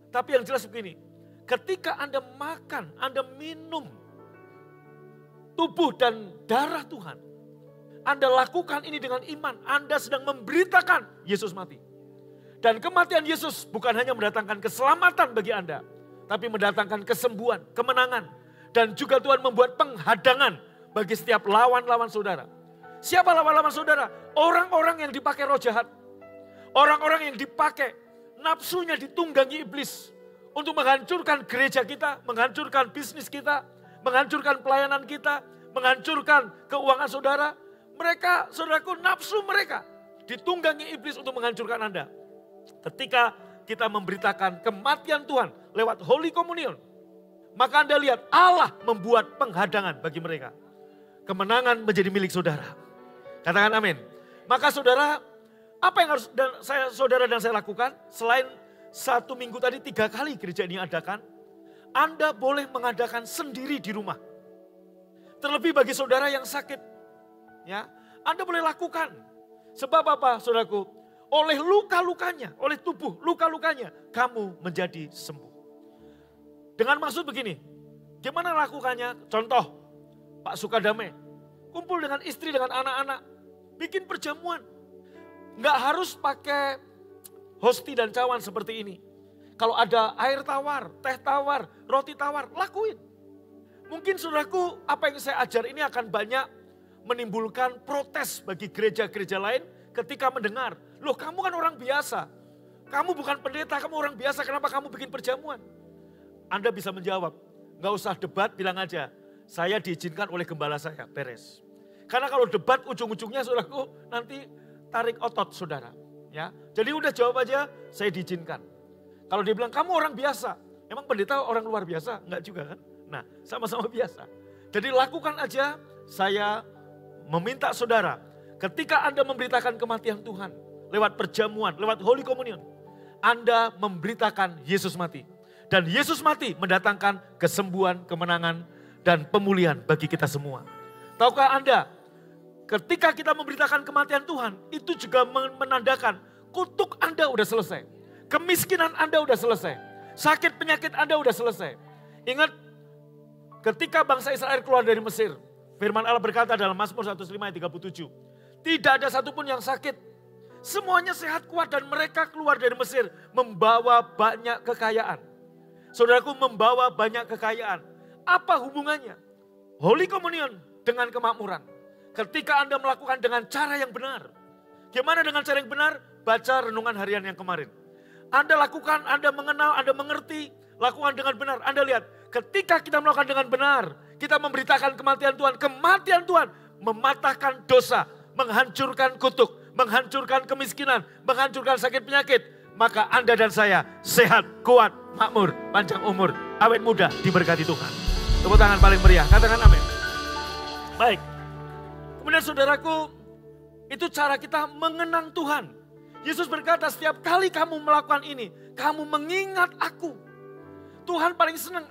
tapi yang jelas begini, ketika Anda makan, Anda minum tubuh dan darah Tuhan, Anda lakukan ini dengan iman, Anda sedang memberitakan Yesus mati. Dan kematian Yesus bukan hanya mendatangkan keselamatan bagi Anda, tapi mendatangkan kesembuhan, kemenangan. Dan juga Tuhan membuat penghadangan bagi setiap lawan-lawan saudara. Siapa lawan-lawan saudara? Orang-orang yang dipakai roh jahat. Orang-orang yang dipakai nafsunya ditunggangi iblis. Untuk menghancurkan gereja kita, menghancurkan bisnis kita, menghancurkan pelayanan kita, menghancurkan keuangan saudara. Mereka, saudaraku, nafsu mereka ditunggangi iblis untuk menghancurkan Anda. Ketika kita memberitakan kematian Tuhan lewat Holy Communion, maka Anda lihat Allah membuat penghadangan bagi mereka. Kemenangan menjadi milik saudara. Katakan amin. Maka saudara, apa yang harus saudara dan saya lakukan? Selain 1 minggu tadi 3 kali gereja ini adakan, Anda boleh mengadakan sendiri di rumah. Terlebih bagi saudara yang sakit, ya, Anda boleh lakukan. Sebab apa, saudaraku? Oleh luka-lukanya, oleh tubuh luka-lukanya, kamu menjadi sembuh. Dengan maksud begini, gimana lakukannya? Contoh, Pak Sukadame, kumpul dengan istri, dengan anak-anak, bikin perjamuan. Nggak harus pakai hosti dan cawan seperti ini. Kalau ada air tawar, teh tawar, roti tawar, lakuin. Mungkin saudaraku, apa yang saya ajar ini akan banyak menimbulkan protes bagi gereja-gereja lain ketika mendengar. Loh kamu kan orang biasa, kamu bukan pendeta, kamu orang biasa, kenapa kamu bikin perjamuan? Anda bisa menjawab, nggak usah debat, bilang aja, saya diizinkan oleh gembala saya, beres. Karena kalau debat ujung-ujungnya saudaraku nanti tarik otot saudara. Ya, jadi udah jawab aja, saya diizinkan. Kalau dia bilang kamu orang biasa, emang pendeta orang luar biasa? Enggak juga kan? Nah, sama-sama biasa. Jadi lakukan aja, saya meminta saudara, ketika Anda memberitakan kematian Tuhan, lewat perjamuan, lewat Holy Communion, Anda memberitakan Yesus mati. Dan Yesus mati mendatangkan kesembuhan, kemenangan, dan pemulihan bagi kita semua. Tahukah Anda, ketika kita memberitakan kematian Tuhan, itu juga menandakan kutuk Anda udah selesai. Kemiskinan Anda udah selesai. Sakit penyakit Anda udah selesai. Ingat, ketika bangsa Israel keluar dari Mesir, firman Allah berkata dalam Mazmur 105 ayat 37, tidak ada satupun yang sakit. Semuanya sehat kuat dan mereka keluar dari Mesir membawa banyak kekayaan. Saudaraku, membawa banyak kekayaan. Apa hubungannya? Holy Communion dengan kemakmuran. Ketika Anda melakukan dengan cara yang benar. Gimana dengan cara yang benar? Baca renungan harian yang kemarin. Anda lakukan, Anda mengenal, Anda mengerti. Lakukan dengan benar. Anda lihat, ketika kita melakukan dengan benar, kita memberitakan kematian Tuhan. Kematian Tuhan mematahkan dosa, menghancurkan kutuk, menghancurkan kemiskinan, menghancurkan sakit penyakit. Maka Anda dan saya sehat, kuat, makmur, panjang umur, awet muda, diberkati Tuhan. Tepuk tangan paling meriah, katakan amin. Baik, kemudian saudaraku, itu cara kita mengenang Tuhan. Yesus berkata, setiap kali kamu melakukan ini, kamu mengingat aku. Tuhan paling senang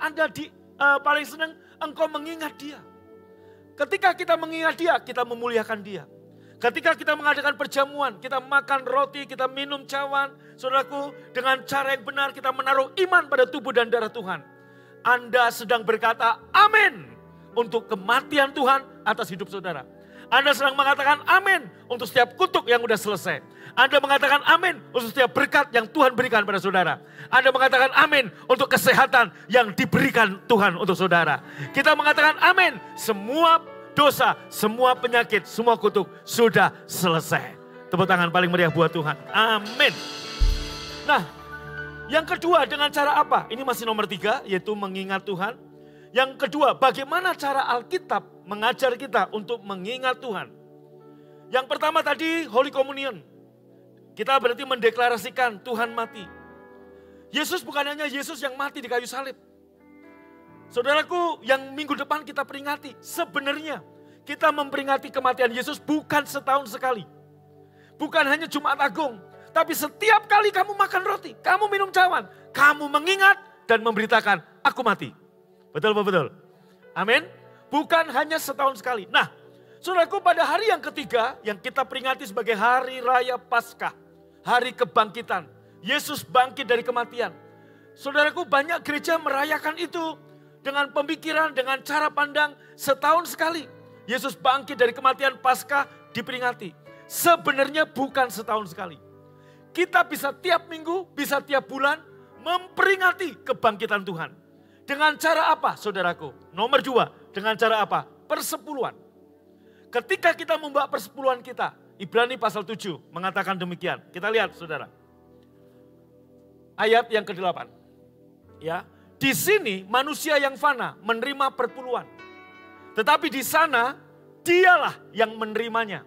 paling senang engkau mengingat Dia. Ketika kita mengingat Dia, kita memuliakan Dia. Ketika kita mengadakan perjamuan, kita makan roti, kita minum cawan, saudaraku, dengan cara yang benar kita menaruh iman pada tubuh dan darah Tuhan. Anda sedang berkata amin untuk kematian Tuhan atas hidup saudara. Anda sedang mengatakan amin untuk setiap kutuk yang sudah selesai. Anda mengatakan amin untuk setiap berkat yang Tuhan berikan pada saudara. Anda mengatakan amin untuk kesehatan yang diberikan Tuhan untuk saudara. Kita mengatakan amin, semua dosa, semua penyakit, semua kutuk sudah selesai. Tepuk tangan paling meriah buat Tuhan. Amin. Nah, Yang kedua, dengan cara apa? Ini masih nomor 3, yaitu mengingat Tuhan. Yang kedua, bagaimana cara Alkitab mengajar kita untuk mengingat Tuhan. Yang pertama tadi, Holy Communion. Kita berarti mendeklarasikan Tuhan mati. Yesus bukan hanya Yesus yang mati di kayu salib. Saudaraku, yang minggu depan kita peringati, sebenarnya kita memperingati kematian Yesus bukan setahun sekali. Bukan hanya Jumat Agung, tapi setiap kali kamu makan roti, kamu minum cawan, kamu mengingat dan memberitakan, aku mati. Betul, betul. Amin. Bukan hanya setahun sekali. Nah, saudaraku, pada hari yang ketiga yang kita peringati sebagai Hari Raya Paskah, Hari Kebangkitan. Yesus bangkit dari kematian. Saudaraku, banyak gereja merayakan itu dengan pemikiran, dengan cara pandang setahun sekali. Yesus bangkit dari kematian, Paskah diperingati. Sebenarnya bukan setahun sekali. Kita bisa tiap minggu, bisa tiap bulan memperingati kebangkitan Tuhan. Dengan cara apa, saudaraku? Nomor 2, dengan cara apa? Persepuluhan. Ketika kita membawa persepuluhan kita, Ibrani pasal 7 mengatakan demikian. Kita lihat, saudara. Ayat yang ke-8. Ya, di sini manusia yang fana menerima perpuluhan. Tetapi di sana dialah yang menerimanya.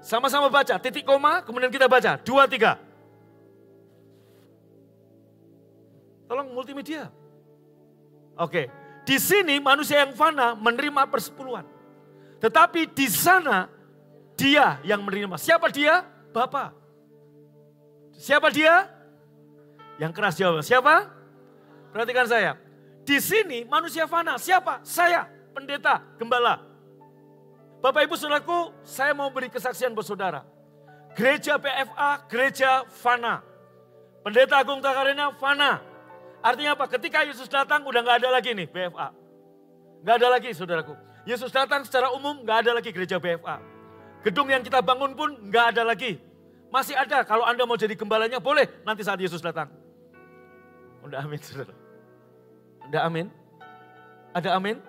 Sama-sama baca, titik koma, kemudian kita baca. 2, 3. Tolong multimedia. Oke, di sini manusia yang fana menerima persepuluhan. Tetapi di sana dia yang menerima. Siapa dia? Bapa. Siapa dia? Yang keras jawab. Siapa? Perhatikan saya. Di sini manusia fana. Siapa? Saya, pendeta, gembala. Bapak Ibu Saudaraku, saya mau beri kesaksian buat saudara. Gereja PFA, gereja fana. Pendeta Agung Takarena fana. Artinya apa? Ketika Yesus datang udah gak ada lagi nih BFA. Gak ada lagi, saudaraku. Yesus datang secara umum gak ada lagi gereja BFA. Gedung yang kita bangun pun gak ada lagi. Masih ada, kalau Anda mau jadi gembalanya boleh nanti saat Yesus datang. Udah amin, saudara. Udah amin? Ada amin?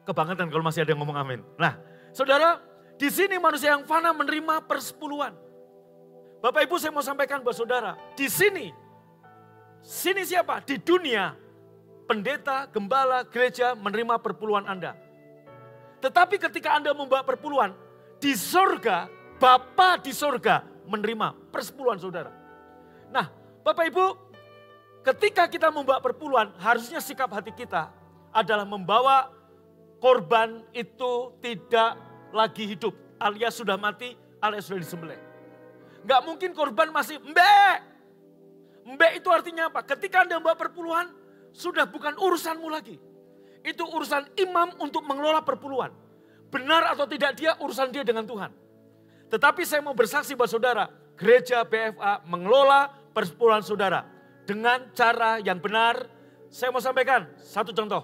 Kebangetan kalau masih ada yang ngomong amin. Nah, saudara, di sini manusia yang fana menerima persepuluhan. Bapak Ibu, saya mau sampaikan buat saudara, di sini siapa? Di dunia, pendeta, gembala, gereja menerima perpuluhan Anda. Tetapi ketika Anda membawa perpuluhan, di sorga, Bapa di sorga menerima persepuluhan saudara. Nah, Bapak Ibu, ketika kita membawa perpuluhan, harusnya sikap hati kita adalah membawa korban itu tidak lagi hidup, alias sudah mati, alias sudah disembelih. Gak mungkin korban masih mbek. Mbek itu artinya apa? Ketika Anda membawa perpuluhan, sudah bukan urusanmu lagi. Itu urusan imam untuk mengelola perpuluhan. Benar atau tidak dia, urusan dia dengan Tuhan. Tetapi saya mau bersaksi buat saudara, gereja BFA mengelola persepuluhan saudara. Dengan cara yang benar, saya mau sampaikan satu contoh.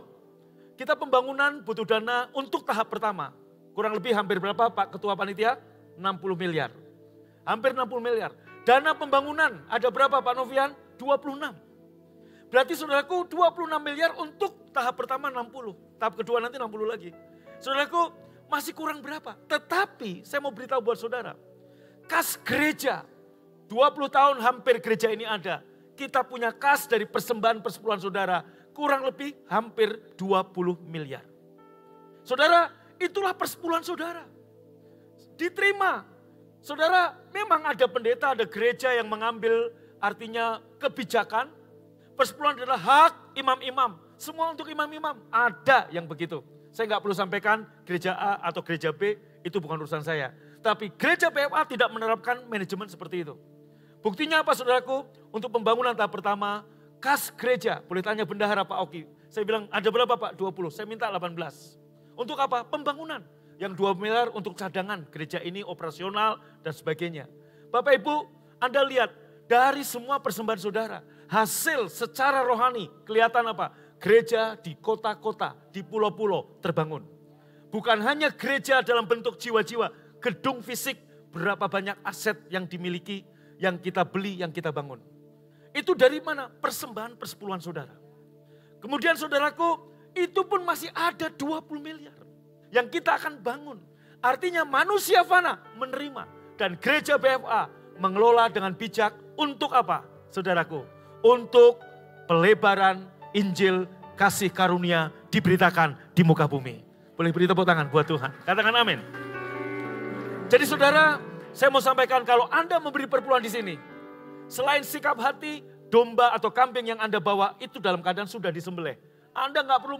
Kita pembangunan butuh dana untuk tahap pertama. Kurang lebih hampir berapa Pak Ketua Panitia? 60 miliar. Hampir 60 miliar. Dana pembangunan ada berapa Pak Novian? 26. Berarti saudaraku 26 miliar untuk tahap pertama 60. Tahap kedua nanti 60 lagi. Saudaraku masih kurang berapa? Tetapi saya mau beritahu buat saudara. Kas gereja, 20 tahun hampir gereja ini ada. Kita punya kas dari persembahan persepuluhan saudara, kurang lebih hampir 20 miliar. Saudara, itulah persepuluhan saudara. Diterima. Saudara, memang ada pendeta, ada gereja yang mengambil artinya kebijakan. Persepuluhan adalah hak imam-imam. Semua untuk imam-imam. Ada yang begitu. Saya nggak perlu sampaikan gereja A atau gereja B, itu bukan urusan saya. Tapi gereja PFA tidak menerapkan manajemen seperti itu. Buktinya apa saudaraku? Untuk pembangunan tahap pertama, kas gereja. Boleh tanya bendahara Pak Oki. Saya bilang ada berapa Pak? 20. Saya minta 18. Untuk apa? Pembangunan. Yang 2 miliar untuk cadangan. Gereja ini operasional dan sebagainya. Bapak Ibu, Anda lihat dari semua persembahan saudara. Hasil secara rohani kelihatan apa? Gereja di kota-kota, di pulau-pulau terbangun. Bukan hanya gereja dalam bentuk jiwa-jiwa. Gedung fisik, berapa banyak aset yang dimiliki, yang kita beli, yang kita bangun. Itu dari mana? Persembahan persepuluhan saudara. Kemudian saudaraku, itu pun masih ada 20 miliar. Yang kita akan bangun. Artinya manusia fana menerima. Dan gereja BFA mengelola dengan bijak untuk apa? Saudaraku, untuk pelebaran Injil kasih karunia diberitakan di muka bumi. Boleh beri tepuk tangan buat Tuhan. Katakan amin. Jadi saudara, saya mau sampaikan kalau Anda memberi perpuluhan di sini, selain sikap hati, domba atau kambing yang Anda bawa itu dalam keadaan sudah disembelih. Anda nggak perlu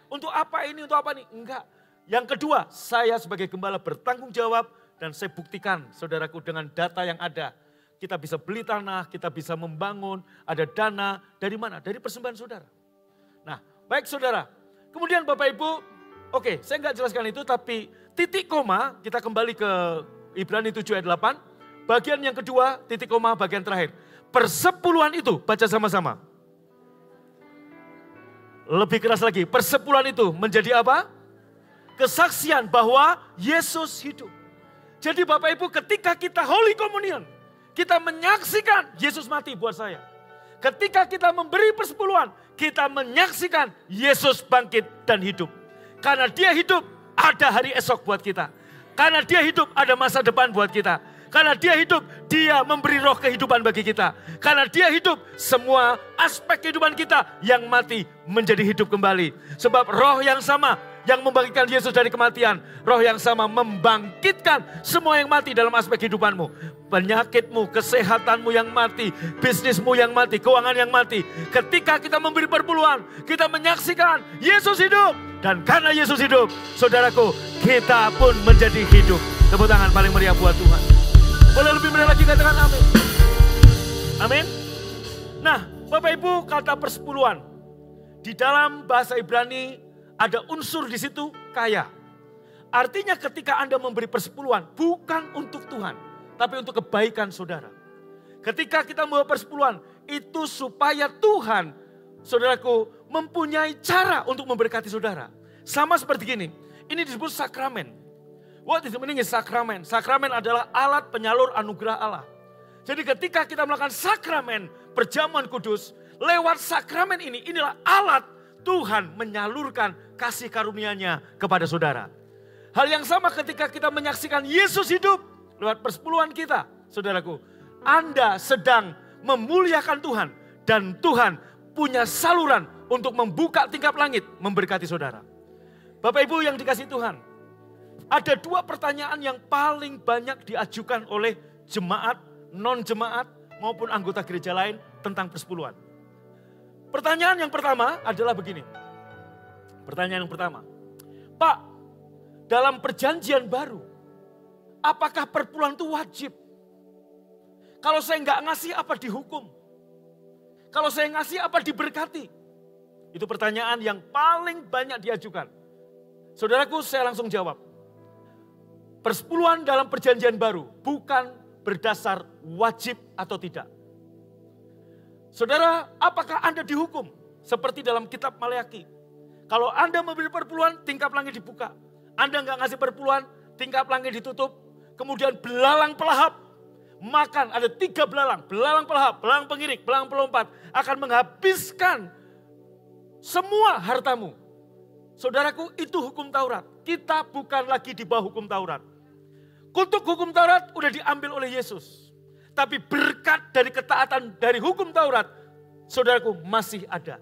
untuk apa ini, untuk apa ini. Enggak. Yang kedua, saya sebagai gembala bertanggung jawab dan saya buktikan saudaraku dengan data yang ada. Kita bisa beli tanah, kita bisa membangun, ada dana. Dari mana? Dari persembahan saudara. Nah, baik saudara. Kemudian Bapak Ibu, oke, saya nggak jelaskan itu, tapi titik koma, kita kembali ke Ibrani 7 ayat 8. Bagian yang kedua, titik koma bagian terakhir. Persepuluhan itu, baca sama-sama. Lebih keras lagi, persepuluhan itu menjadi apa? Kesaksian bahwa Yesus hidup. Jadi Bapak Ibu, ketika kita Holy Communion, kita menyaksikan Yesus mati buat saya. Ketika kita memberi persepuluhan, kita menyaksikan Yesus bangkit dan hidup. Karena dia hidup, ada hari esok buat kita. Karena dia hidup, ada masa depan buat kita. Karena dia hidup, dia memberi roh kehidupan bagi kita. Karena dia hidup, semua aspek kehidupan kita yang mati menjadi hidup kembali. Sebab roh yang sama yang membangkitkan Yesus dari kematian, roh yang sama membangkitkan semua yang mati dalam aspek kehidupanmu. Penyakitmu, kesehatanmu yang mati, bisnismu yang mati, keuangan yang mati. Ketika kita memberi perpuluhan, kita menyaksikan Yesus hidup. Dan karena Yesus hidup, saudaraku, kita pun menjadi hidup. Tepuk tangan paling meriah buat Tuhan. Boleh lebih meriah lagi, katakan amin. Amin. Nah, Bapak Ibu, kata persepuluhan. Di dalam bahasa Ibrani ada unsur di situ kaya. Artinya ketika Anda memberi persepuluhan bukan untuk Tuhan, tapi untuk kebaikan saudara. Ketika kita membawa persepuluhan itu supaya Tuhan, saudaraku, mempunyai cara untuk memberkati saudara. Sama seperti gini, ini disebut sakramen. What is the meaning is sakramen? Sakramen adalah alat penyalur anugerah Allah. Jadi ketika kita melakukan sakramen perjamuan kudus, lewat sakramen ini, inilah alat Tuhan menyalurkan kasih karunia-Nya kepada saudara. Hal yang sama ketika kita menyaksikan Yesus hidup lewat persepuluhan kita, saudaraku. Anda sedang memuliakan Tuhan dan Tuhan punya saluran untuk membuka tingkap langit memberkati saudara. Bapak Ibu yang dikasihi Tuhan, ada dua pertanyaan yang paling banyak diajukan oleh jemaat, non-jemaat maupun anggota gereja lain tentang persepuluhan. Pertanyaan yang pertama adalah begini. Pertanyaan yang pertama, Pak, dalam perjanjian baru, apakah perpuluhan itu wajib? Kalau saya nggak ngasih apa dihukum? Kalau saya ngasih apa diberkati? Itu pertanyaan yang paling banyak diajukan. Saudaraku, saya langsung jawab. Persepuluhan dalam perjanjian baru bukan berdasar wajib atau tidak. Saudara, apakah Anda dihukum? Seperti dalam kitab Maleaki. Kalau Anda memberi perpuluhan, tingkap langit dibuka. Anda nggak ngasih perpuluhan, tingkap langit ditutup. Kemudian belalang pelahap. Makan, ada 3 belalang. Belalang pelahap, belalang pengirik, belalang pelompat. Akan menghabiskan semua hartamu. Saudaraku, itu hukum Taurat. Kita bukan lagi di bawah hukum Taurat. Kutuk hukum Taurat udah diambil oleh Yesus. Tapi berkat dari ketaatan dari hukum Taurat, saudaraku, masih ada.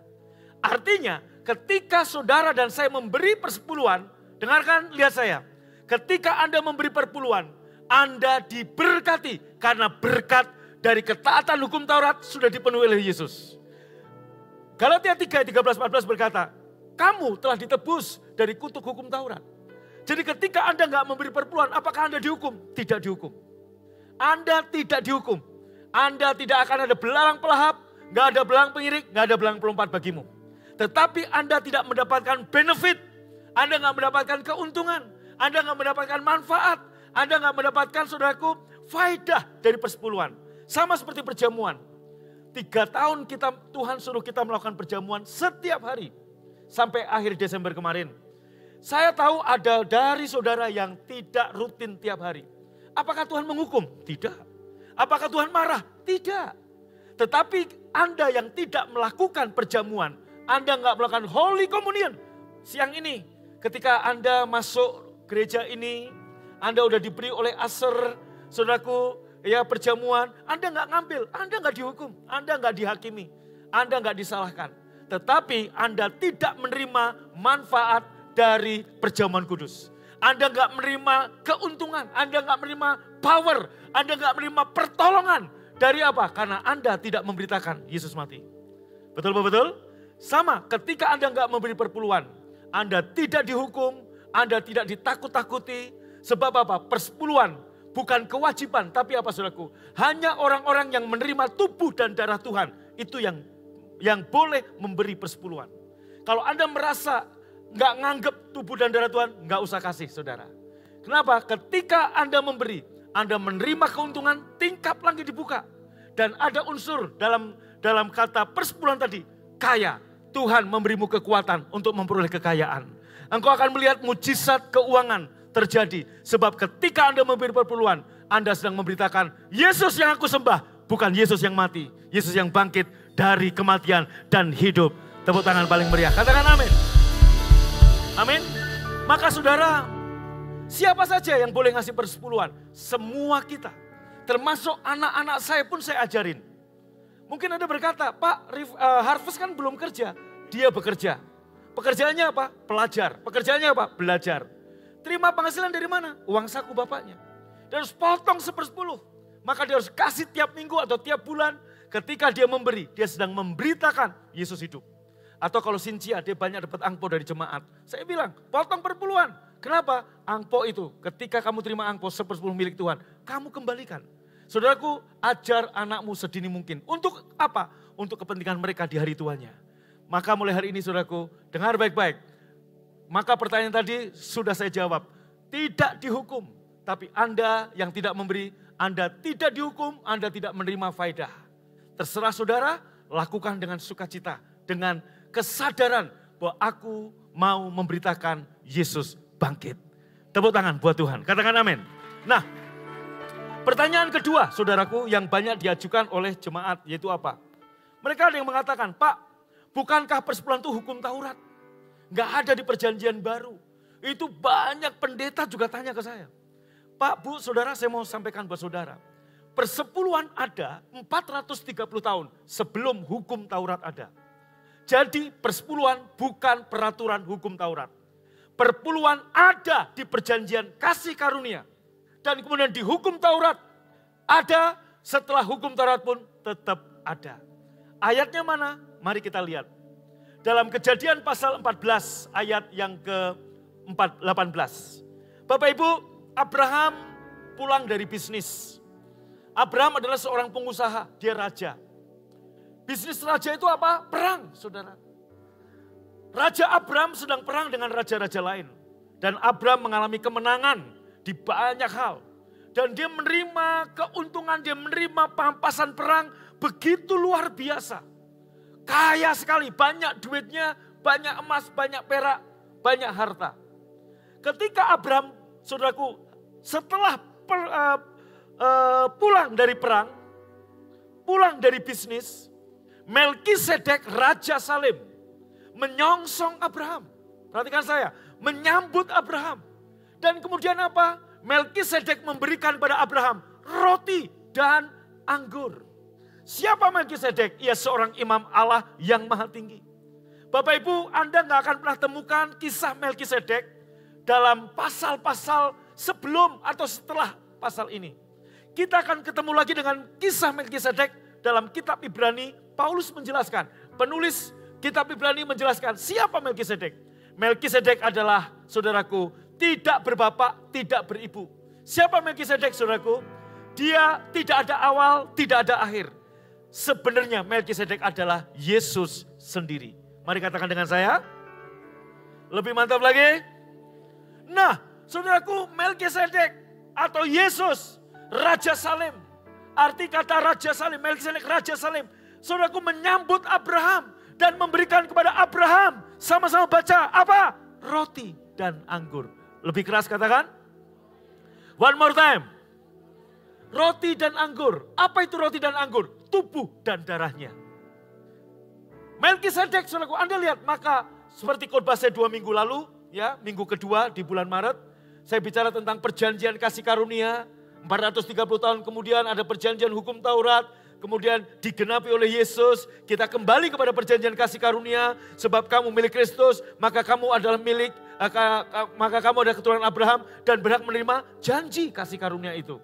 Artinya ketika saudara dan saya memberi persepuluhan, dengarkan, lihat saya. Ketika Anda memberi perpuluhan, Anda diberkati karena berkat dari ketaatan hukum Taurat sudah dipenuhi oleh Yesus. Galatia 3, 13-14 berkata, kamu telah ditebus dari kutuk hukum Taurat. Jadi ketika Anda nggak memberi perpuluhan, apakah Anda dihukum? Tidak dihukum. Anda tidak dihukum. Anda tidak akan ada belalang pelahap, nggak ada belalang pengirik, nggak ada belalang pelompat bagimu. Tetapi Anda tidak mendapatkan benefit, Anda nggak mendapatkan keuntungan, Anda nggak mendapatkan manfaat, Anda nggak mendapatkan, saudaraku, faedah dari persepuluhan. Sama seperti perjamuan. 3 tahun Tuhan suruh kita melakukan perjamuan setiap hari. Sampai akhir Desember kemarin. Saya tahu ada dari saudara yang tidak rutin tiap hari. Apakah Tuhan menghukum? Tidak. Apakah Tuhan marah? Tidak. Tetapi Anda yang tidak melakukan perjamuan, Anda nggak melakukan Holy Communion. Siang ini ketika Anda masuk gereja ini, Anda udah diberi oleh usher, saudaraku, ya perjamuan, Anda nggak ngambil, Anda nggak dihukum, Anda nggak dihakimi, Anda nggak disalahkan. Tetapi Anda tidak menerima manfaat dari perjamuan kudus. Anda nggak menerima keuntungan, Anda nggak menerima power, Anda nggak menerima pertolongan. Dari apa? Karena Anda tidak memberitakan Yesus mati. Betul? Sama ketika Anda nggak memberi perpuluhan, Anda tidak dihukum, Anda tidak ditakut-takuti. Sebab apa? Persepuluhan bukan kewajiban, tapi apa saudaraku? Hanya orang-orang yang menerima tubuh dan darah Tuhan, itu yang boleh memberi persepuluhan. Kalau Anda merasa nggak nganggep tubuh dan darah Tuhan, nggak usah kasih saudara. Kenapa? Ketika Anda memberi, Anda menerima keuntungan, tingkap langit dibuka. Dan ada unsur dalam kata persepuluhan tadi, kaya. Tuhan memberimu kekuatan untuk memperoleh kekayaan. Engkau akan melihat mujizat keuangan terjadi. Sebab ketika Anda memberi perpuluhan, Anda sedang memberitakan, Yesus yang aku sembah, bukan Yesus yang mati. Yesus yang bangkit dari kematian dan hidup. Tepuk tangan paling meriah. Katakan amin. Amin. Maka saudara, siapa saja yang boleh ngasih persepuluhan? Semua kita. Termasuk anak-anak saya pun saya ajarin. Mungkin Anda berkata, Pak, Harvest kan belum kerja. Dia bekerja. Pekerjaannya apa? Pelajar. Pekerjaannya apa? Belajar. Terima penghasilan dari mana? Uang saku bapaknya. Dia harus potong 1/10. Maka dia harus kasih tiap minggu atau tiap bulan. Ketika dia memberi, dia sedang memberitakan Yesus hidup. Atau kalau Cynthia, dia banyak dapat angpo dari jemaat. Saya bilang, potong perpuluhan. Kenapa? Angpo itu, ketika kamu terima angpo 1/10 milik Tuhan, kamu kembalikan. Saudaraku, ajar anakmu sedini mungkin. Untuk apa? Untuk kepentingan mereka di hari tuanya. Maka mulai hari ini saudaraku, dengar baik-baik. Maka pertanyaan tadi sudah saya jawab. Tidak dihukum, tapi Anda yang tidak memberi, Anda tidak dihukum, Anda tidak menerima faedah. Terserah saudara, lakukan dengan sukacita. Dengan kesadaran bahwa aku mau memberitakan Yesus bangkit. Tepuk tangan buat Tuhan, katakan amin. Nah, pertanyaan kedua, saudaraku, yang banyak diajukan oleh jemaat, yaitu apa? Mereka ada yang mengatakan, Pak, bukankah persepuluhan itu hukum Taurat? Nggak ada di perjanjian baru. Itu banyak pendeta juga tanya ke saya. Pak, Bu, saudara, saya mau sampaikan buat saudara. Persepuluhan ada 430 tahun sebelum hukum Taurat ada. Jadi persepuluhan bukan peraturan hukum Taurat. Perpuluhan ada di perjanjian kasih karunia. Dan kemudian di hukum Taurat ada, setelah hukum Taurat pun tetap ada. Ayatnya mana? Mari kita lihat. Dalam Kejadian pasal 14 ayat yang ke-18. Bapak Ibu, Abraham pulang dari bisnis. Abraham adalah seorang pengusaha, dia raja. Bisnis raja itu apa? Perang, saudara. Raja Abraham sedang perang dengan raja-raja lain. Dan Abraham mengalami kemenangan di banyak hal. Dan dia menerima keuntungan, dia menerima pampasan perang begitu luar biasa. Kaya sekali, banyak duitnya, banyak emas, banyak perak, banyak harta. Ketika Abraham, saudaraku, setelah pulang dari perang, pulang dari bisnis, Melkisedek Raja Salem menyongsong Abraham. Perhatikan saya, menyambut Abraham. Dan kemudian apa? Melkisedek memberikan pada Abraham roti dan anggur. Siapa Melkisedek? Ia seorang imam Allah yang maha tinggi. Bapak Ibu, Anda nggak akan pernah temukan kisah Melkisedek dalam pasal-pasal sebelum atau setelah pasal ini. Kita akan ketemu lagi dengan kisah Melkisedek dalam kitab Ibrani. Paulus menjelaskan, penulis kitab Ibrani menjelaskan siapa Melkisedek. Melkisedek adalah, saudaraku, tidak berbapak, tidak beribu. Siapa Melkisedek, saudaraku? Dia tidak ada awal, tidak ada akhir. Sebenarnya Melkisedek adalah Yesus sendiri. Mari katakan dengan saya. Lebih mantap lagi. Nah, saudaraku, Melkisedek atau Yesus, Raja Salem. Arti kata Raja Salem, Melkisedek Raja Salem. Saudaraku menyambut Abraham dan memberikan kepada Abraham. Sama-sama baca apa? Roti dan anggur. Lebih keras katakan. One more time. Roti dan anggur. Apa itu roti dan anggur? Tubuh dan darahnya. Melkisedek, saudaraku, Anda lihat, maka seperti khotbah saya 2 minggu lalu, ya, minggu kedua di bulan Maret, saya bicara tentang perjanjian kasih karunia, 430 tahun kemudian ada perjanjian hukum Taurat, kemudian digenapi oleh Yesus, kita kembali kepada perjanjian kasih karunia, sebab kamu milik Kristus, maka kamu adalah maka kamu adalah keturunan Abraham dan berhak menerima janji kasih karunia itu.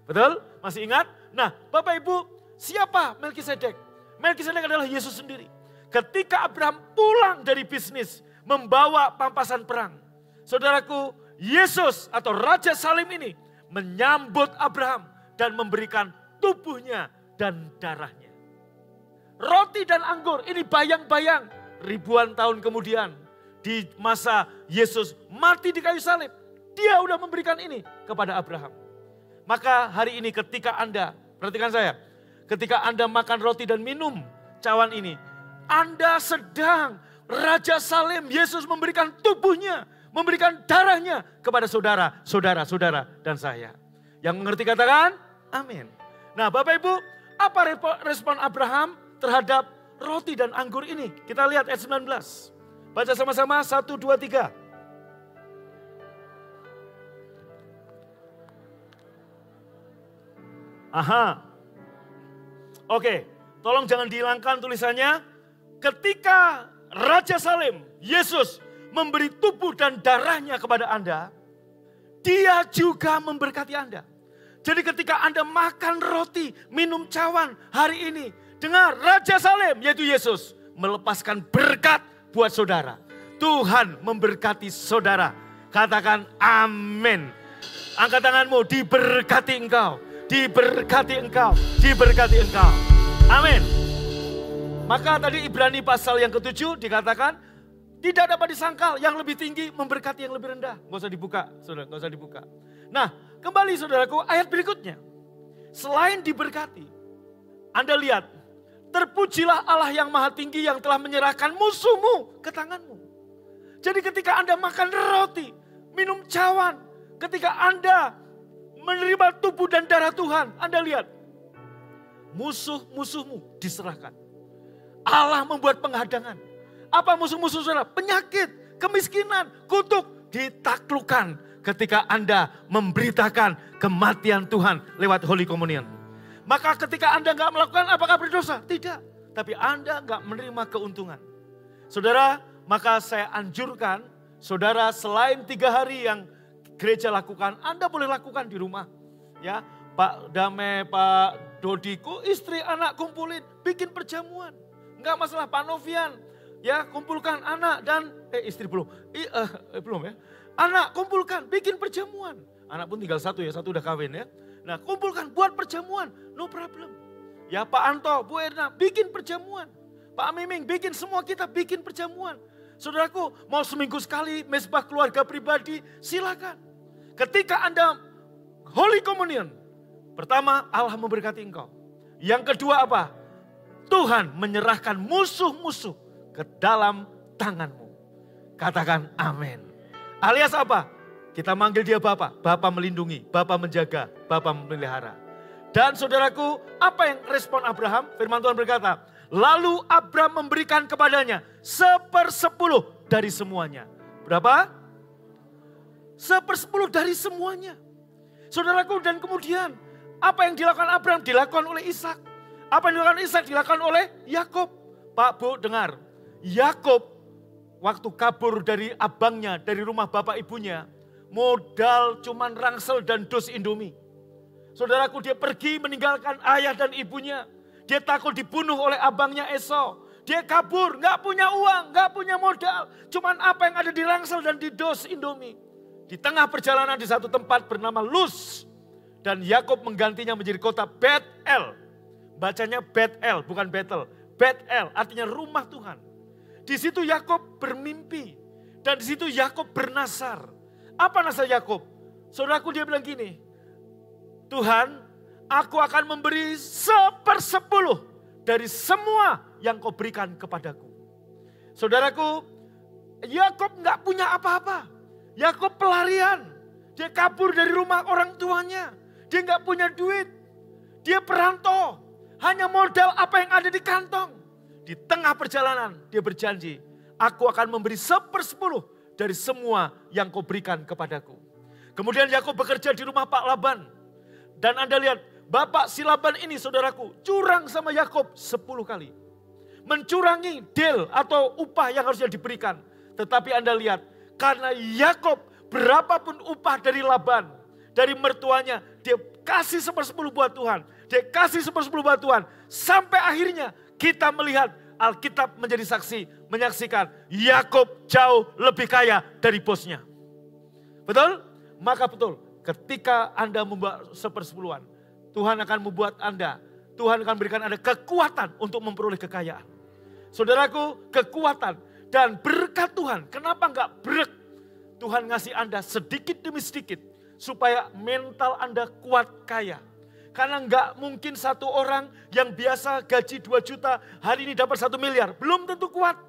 Betul? Masih ingat? Nah, Bapak Ibu, siapa Melkisedek? Melkisedek adalah Yesus sendiri. Ketika Abraham pulang dari bisnis, membawa pampasan perang. Saudaraku, Yesus atau Raja Salem ini menyambut Abraham dan memberikan tubuhnya dan darahnya. Roti dan anggur ini bayang-bayang ribuan tahun kemudian. Di masa Yesus mati di kayu salib, dia udah memberikan ini kepada Abraham. Maka hari ini ketika Anda, perhatikan saya, ketika Anda makan roti dan minum cawan ini, Anda sedang Raja Salem, Yesus memberikan tubuhnya, memberikan darahnya kepada saudara, saudara dan saya. Yang mengerti katakan, amin. Nah Bapak Ibu, apa respon Abraham terhadap roti dan anggur ini? Kita lihat ayat 19. Baca sama-sama, 1, 2, 3. Aha. Oke, tolong jangan dihilangkan tulisannya. Ketika Raja Salem, Yesus memberi tubuh dan darahnya kepada Anda, dia juga memberkati Anda. Jadi ketika Anda makan roti, minum cawan hari ini, dengar Raja Salem yaitu Yesus melepaskan berkat buat saudara. Tuhan memberkati saudara. Katakan amin. Angkat tanganmu, diberkati engkau. Diberkati engkau. Diberkati engkau. Amin. Maka tadi Ibrani pasal yang ke-7 dikatakan, tidak dapat disangkal yang lebih tinggi memberkati yang lebih rendah. Gak usah dibuka, saudara, gak usah dibuka. Nah, kembali saudaraku, ayat berikutnya. Selain diberkati, Anda lihat, terpujilah Allah yang maha tinggi yang telah menyerahkan musuhmu ke tanganmu. Jadi ketika Anda makan roti, minum cawan, ketika Anda menerima tubuh dan darah Tuhan, Anda lihat, musuh-musuhmu diserahkan. Allah membuat penghadangan. Apa musuh-musuh saudara? Penyakit, kemiskinan, kutuk ditaklukkan ketika Anda memberitakan kematian Tuhan lewat Holy Communion. Maka ketika Anda nggak melakukan, apakah berdosa? Tidak. Tapi Anda nggak menerima keuntungan. Saudara, maka saya anjurkan, saudara selain 3 hari yang gereja lakukan, Anda boleh lakukan di rumah. Ya, Pak Dame, Pak Dodiku, istri, anak kumpulin, bikin perjamuan. Enggak masalah, Pak Novian, ya kumpulkan anak dan, istri belum, belum ya. Anak kumpulkan, bikin perjamuan. Anak pun tinggal 1 ya, 1 udah kawin ya. Nah kumpulkan, buat perjamuan, no problem. Ya Pak Anto, Bu Erna, bikin perjamuan. Pak Miming, bikin, semua kita bikin perjamuan. Saudaraku, mau seminggu sekali mesbah keluarga pribadi, silakan. Ketika Anda Holy Communion, pertama Allah memberkati engkau. Yang kedua apa? Tuhan menyerahkan musuh-musuh ke dalam tanganmu. Katakan amin. Alias apa? Kita manggil dia Bapa. Bapa melindungi, Bapa menjaga, Bapa memelihara. Dan saudaraku, apa yang respon Abraham? Firman Tuhan berkata, lalu Abraham memberikan kepadanya 1/10 dari semuanya. Berapa? 1/10 dari semuanya. Saudaraku, dan kemudian apa yang dilakukan Abraham dilakukan oleh Ishak. Apa yang dilakukan Ishak dilakukan oleh Yakub. Pak, Bu, dengar. Yakub waktu kabur dari abangnya, dari rumah bapak ibunya, modal cuman rangsel dan dus Indomie. Saudaraku, dia pergi meninggalkan ayah dan ibunya. Dia takut dibunuh oleh abangnya Esau. Dia kabur, gak punya uang, gak punya modal. Cuman apa yang ada di rangsel dan di dos Indomie. Di tengah perjalanan di satu tempat bernama Luz. Dan Yakub menggantinya menjadi kota Bet-El. Bacanya Bet-El, bukan Betel. Bet-El artinya rumah Tuhan. Di situ Yakub bermimpi. Dan di situ Yakub bernasar. Apa nasar Yakub? Saudaraku, dia bilang gini. Tuhan, aku akan memberi 1/10 dari semua yang kau berikan kepadaku. Saudaraku, Yakub gak punya apa-apa. Yakub pelarian. Dia kabur dari rumah orang tuanya. Dia gak punya duit. Dia perantau. Hanya modal apa yang ada di kantong. Di tengah perjalanan dia berjanji, aku akan memberi 1/10 dari semua yang kau berikan kepadaku. Kemudian Yakub bekerja di rumah Pak Laban. Dan Anda lihat, bapak si Laban ini saudaraku, curang sama Yakob 10 kali. Mencurangi deal atau upah yang harusnya diberikan. Tetapi Anda lihat, karena Yakob berapapun upah dari Laban, dari mertuanya, dia kasih 1/10 buat Tuhan. Dia kasih 1/10 buat Tuhan. Sampai akhirnya kita melihat Alkitab menjadi saksi, menyaksikan Yakob jauh lebih kaya dari bosnya. Betul? Maka betul, ketika Anda membuat 1/10, Tuhan akan membuat Anda, Tuhan akan berikan Anda kekuatan untuk memperoleh kekayaan. Saudaraku, kekuatan dan berkat Tuhan, kenapa enggak brek? Tuhan ngasih Anda sedikit demi sedikit, supaya mental Anda kuat kaya. Karena enggak mungkin satu orang yang biasa gaji 2 juta, hari ini dapat 1 miliar. Belum tentu kuat.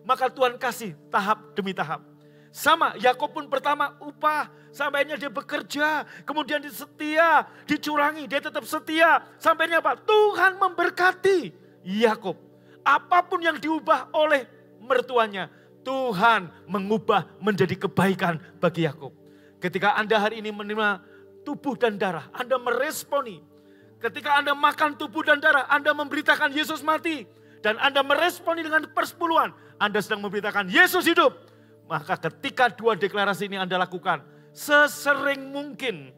Maka Tuhan kasih tahap demi tahap. Sama, Yakob pun pertama upah, sampainya dia bekerja, kemudian dia setia, dicurangi, dia tetap setia. Sampainya apa? Tuhan memberkati Yakob. Apapun yang diubah oleh mertuanya, Tuhan mengubah menjadi kebaikan bagi Yakob. Ketika Anda hari ini menerima tubuh dan darah, Anda meresponi. Ketika Anda makan tubuh dan darah, Anda memberitakan Yesus mati. Dan Anda meresponi dengan persepuluhan, Anda sedang memberitakan Yesus hidup. Maka ketika 2 deklarasi ini Anda lakukan, sesering mungkin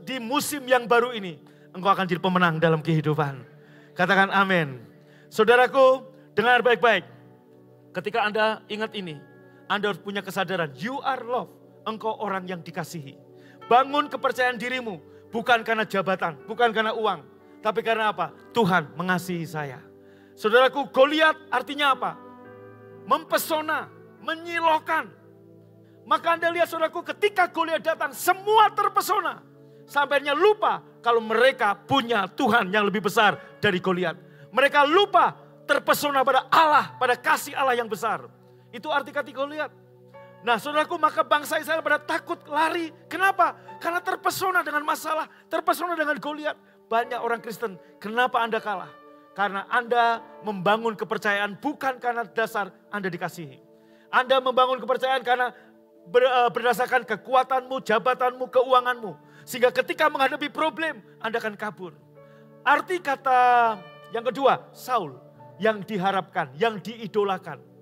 di musim yang baru ini, engkau akan jadi pemenang dalam kehidupan. Katakan amin. Saudaraku, dengar baik-baik. Ketika Anda ingat ini, Anda harus punya kesadaran, you are loved. Engkau orang yang dikasihi. Bangun kepercayaan dirimu, bukan karena jabatan, bukan karena uang. Tapi karena apa? Tuhan mengasihi saya. Saudaraku, Goliat artinya apa? Mempesona, menyilaukan. Maka Anda lihat saudaraku, ketika Goliat datang, semua terpesona. Sampainya lupa kalau mereka punya Tuhan yang lebih besar dari Goliat. Mereka lupa terpesona pada Allah, pada kasih Allah yang besar. Itu arti kata Goliat. Nah saudaraku, maka bangsa Israel pada takut lari. Kenapa? Karena terpesona dengan masalah, terpesona dengan Goliat. Banyak orang Kristen, kenapa Anda kalah? Karena Anda membangun kepercayaan bukan karena dasar Anda dikasihi. Anda membangun kepercayaan karena berdasarkan kekuatanmu, jabatanmu, keuanganmu. Sehingga ketika menghadapi problem, Anda akan kabur. Arti kata yang kedua, Saul, yang diharapkan, yang diidolakan.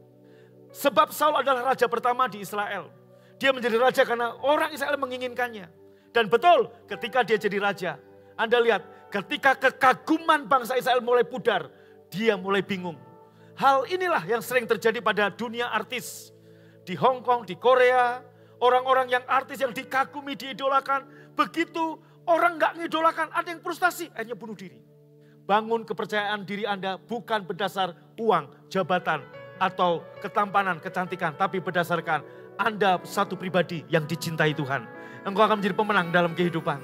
Sebab Saul adalah raja pertama di Israel. Dia menjadi raja karena orang Israel menginginkannya. Dan betul, ketika dia jadi raja, Anda lihat, ketika kekaguman bangsa Israel mulai pudar, dia mulai bingung. Hal inilah yang sering terjadi pada dunia artis. Di Hong Kong, di Korea, orang-orang yang artis yang dikagumi, diidolakan. Begitu orang gak ngidolakan, ada yang frustasi, akhirnya bunuh diri. Bangun kepercayaan diri Anda bukan berdasar uang, jabatan, atau ketampanan, kecantikan. Tapi berdasarkan Anda satu pribadi yang dicintai Tuhan. Engkau akan menjadi pemenang dalam kehidupan.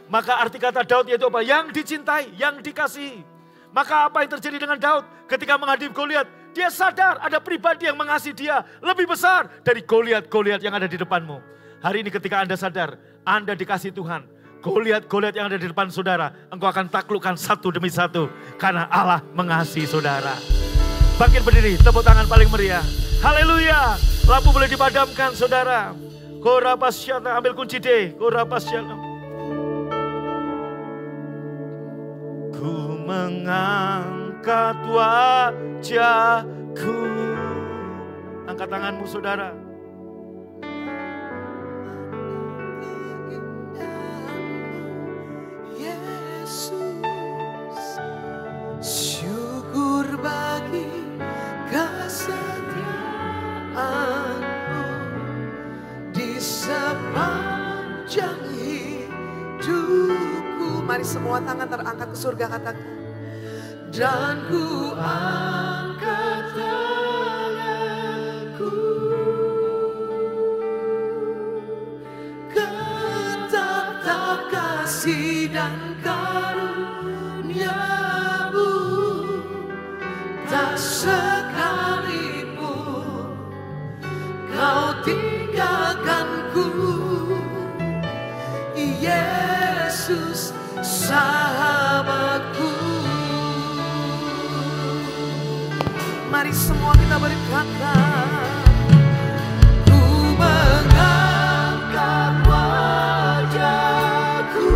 Maka arti kata Daud yaitu apa? Yang dicintai, yang dikasihi. Maka apa yang terjadi dengan Daud ketika menghadapi Goliat? Dia sadar ada pribadi yang mengasihi dia lebih besar dari Goliat-Goliat yang ada di depanmu. Hari ini ketika Anda sadar, Anda dikasihi Tuhan. Goliat-Goliat yang ada di depan saudara, engkau akan taklukkan satu demi satu. Karena Allah mengasihi saudara. Bangkit berdiri, tepuk tangan paling meriah. Haleluya. Lampu boleh dipadamkan saudara. Korapasyata, ambil kunci D. Korapasyata. Ku mengangkat wajahku. Angkat tanganmu saudara. Yesus, syukur bagi kesetiaan-Mu di sepanjang hidupku. Mari semua tangan terangkat ke surga, katakan. Dan ku angkat tanganku ke tata kasih dan karunia-Mu. Tak sekalipun Kau tinggalkanku, Yesus sahabatku. Mari semua kita berkata, ku mengangkat wajahku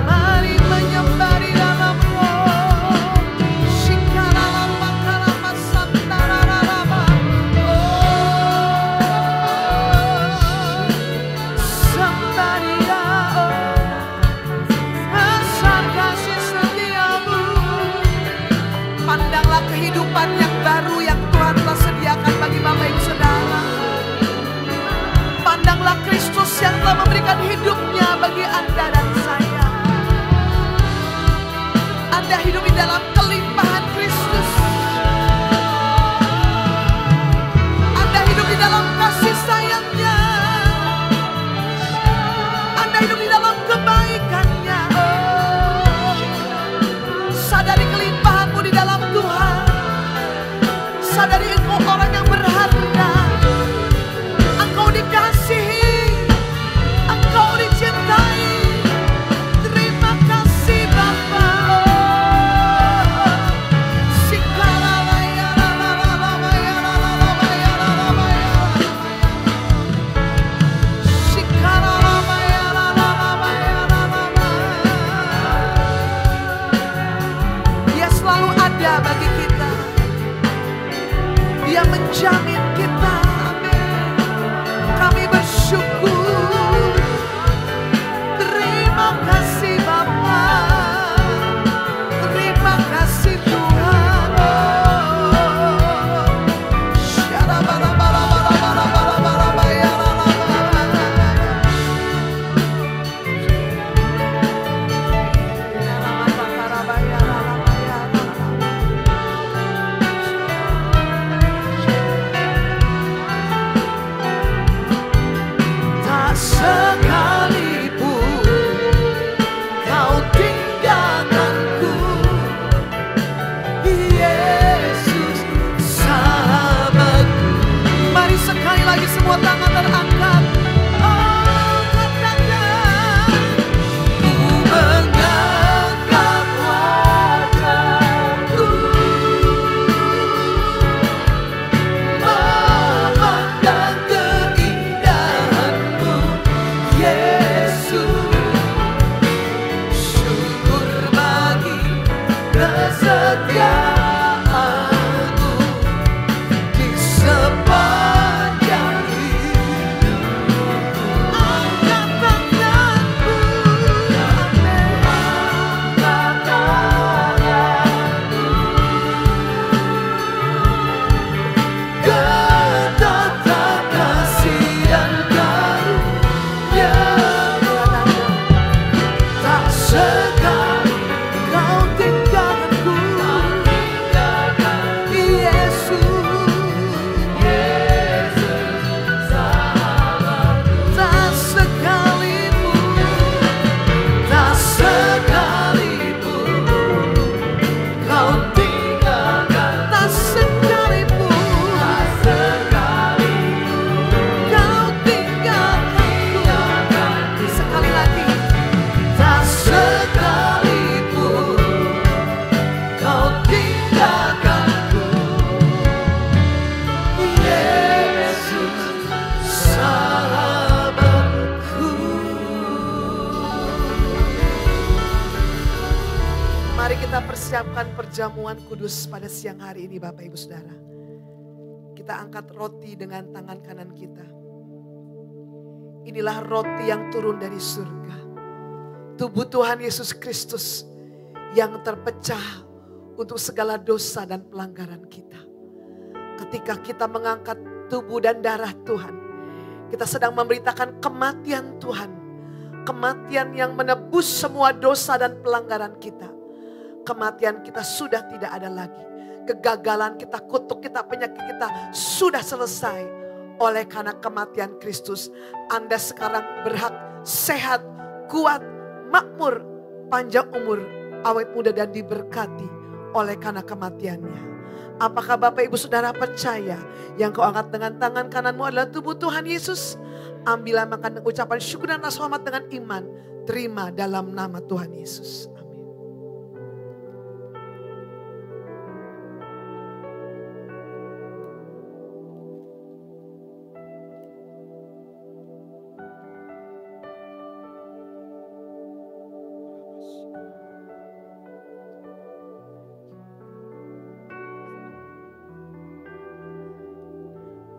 Mari menyembah di dalam roh. Pandanglah kehidupan yang baru yang Tuhan telah sediakan bagi Bapak Ibu Saudara. Pandanglah Kristus yang telah memberikan hidupnya bagi Anda dan saya. Anda hidup di dalam kelimpahan Kristus. Anda hidup di dalam kasih sayangnya. Anda hidup di dalam kebaikannya. Sadari kelimpahanmu di dalam Tuhan. Sadari engkau orang yang berharga. Engkau dikasihi. Engkau dicintai. Terima kasih Bapa. Dia selalu ada bagi kita. Dia menjamin kita. Amin. Kami bersyukur. Terima kasih Bapa. Terima kasih Tuhan. Tak sekalipun kau tinggalkanku, Yesus sahabatku. Mari sekali lagi semua tangan terangkat. Oh, katakan, ku mengangkat wajahku, memandang keindahanmu, Yesus. Syukur bagi kesetiaanmu di sepanjang hidup. Angkat tanganku, amin. Angkat tanganku, ketatkan kasih dan karunia-Mu. Tak sekali kau tinggalkanku, Yesus sahabatku. Tak sekalipun, tak sekalipun kau tinggalkan, tak sekalipun kau tinggalkanku. Sekali lagi, tak sekalipun kau tinggalkanku, Yesus sahabatku. Mari kita persiapkan perjamuan kudus pada siang hari ini Bapak Ibu Saudara. Kita angkat roti dengan tangan kanan kita. Inilah roti yang turun dari surga. Tubuh Tuhan Yesus Kristus yang terpecah untuk segala dosa dan pelanggaran kita. Ketika kita mengangkat tubuh dan darah Tuhan, kita sedang memberitakan kematian Tuhan. Kematian yang menebus semua dosa dan pelanggaran kita. Kematian kita sudah tidak ada lagi. Kegagalan kita, kutuk kita, penyakit kita sudah selesai. Oleh karena kematian Kristus, Anda sekarang berhak sehat, kuat, makmur, panjang umur, awet muda dan diberkati oleh karena kematiannya. Apakah Bapak Ibu Saudara percaya yang kau angkat dengan tangan kananmu adalah tubuh Tuhan Yesus? Ambillah makan ucapan syukur dan rasa hormat dengan iman. Terima dalam nama Tuhan Yesus. Amin.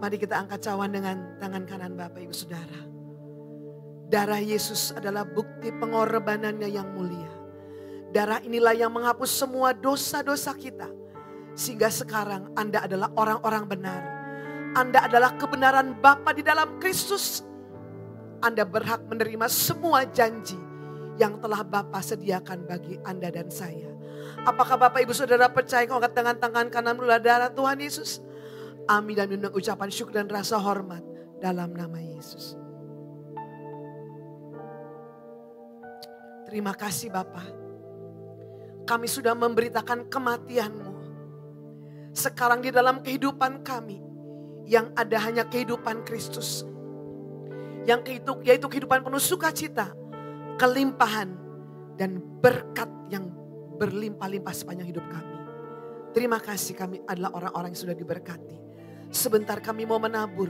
Mari kita angkat cawan dengan tangan kanan Bapak Ibu Saudara. Darah Yesus adalah bukti pengorbanannya yang mulia. Darah inilah yang menghapus semua dosa-dosa kita. Sehingga sekarang Anda adalah orang-orang benar. Anda adalah kebenaran Bapa di dalam Kristus. Anda berhak menerima semua janji yang telah Bapa sediakan bagi Anda dan saya. Apakah Bapak Ibu Saudara percaya angkat dengan tangan kanan adalah darah Tuhan Yesus? Amin, dan menunjukkan ucapan syukur dan rasa hormat dalam nama Yesus. Terima kasih Bapa. Kami sudah memberitakan kematian-Mu. Sekarang di dalam kehidupan kami yang ada hanya kehidupan Kristus. Yaitu kehidupan penuh sukacita, kelimpahan, dan berkat yang berlimpah-limpah sepanjang hidup kami. Terima kasih, kami adalah orang-orang yang sudah diberkati. Sebentar kami mau menabur.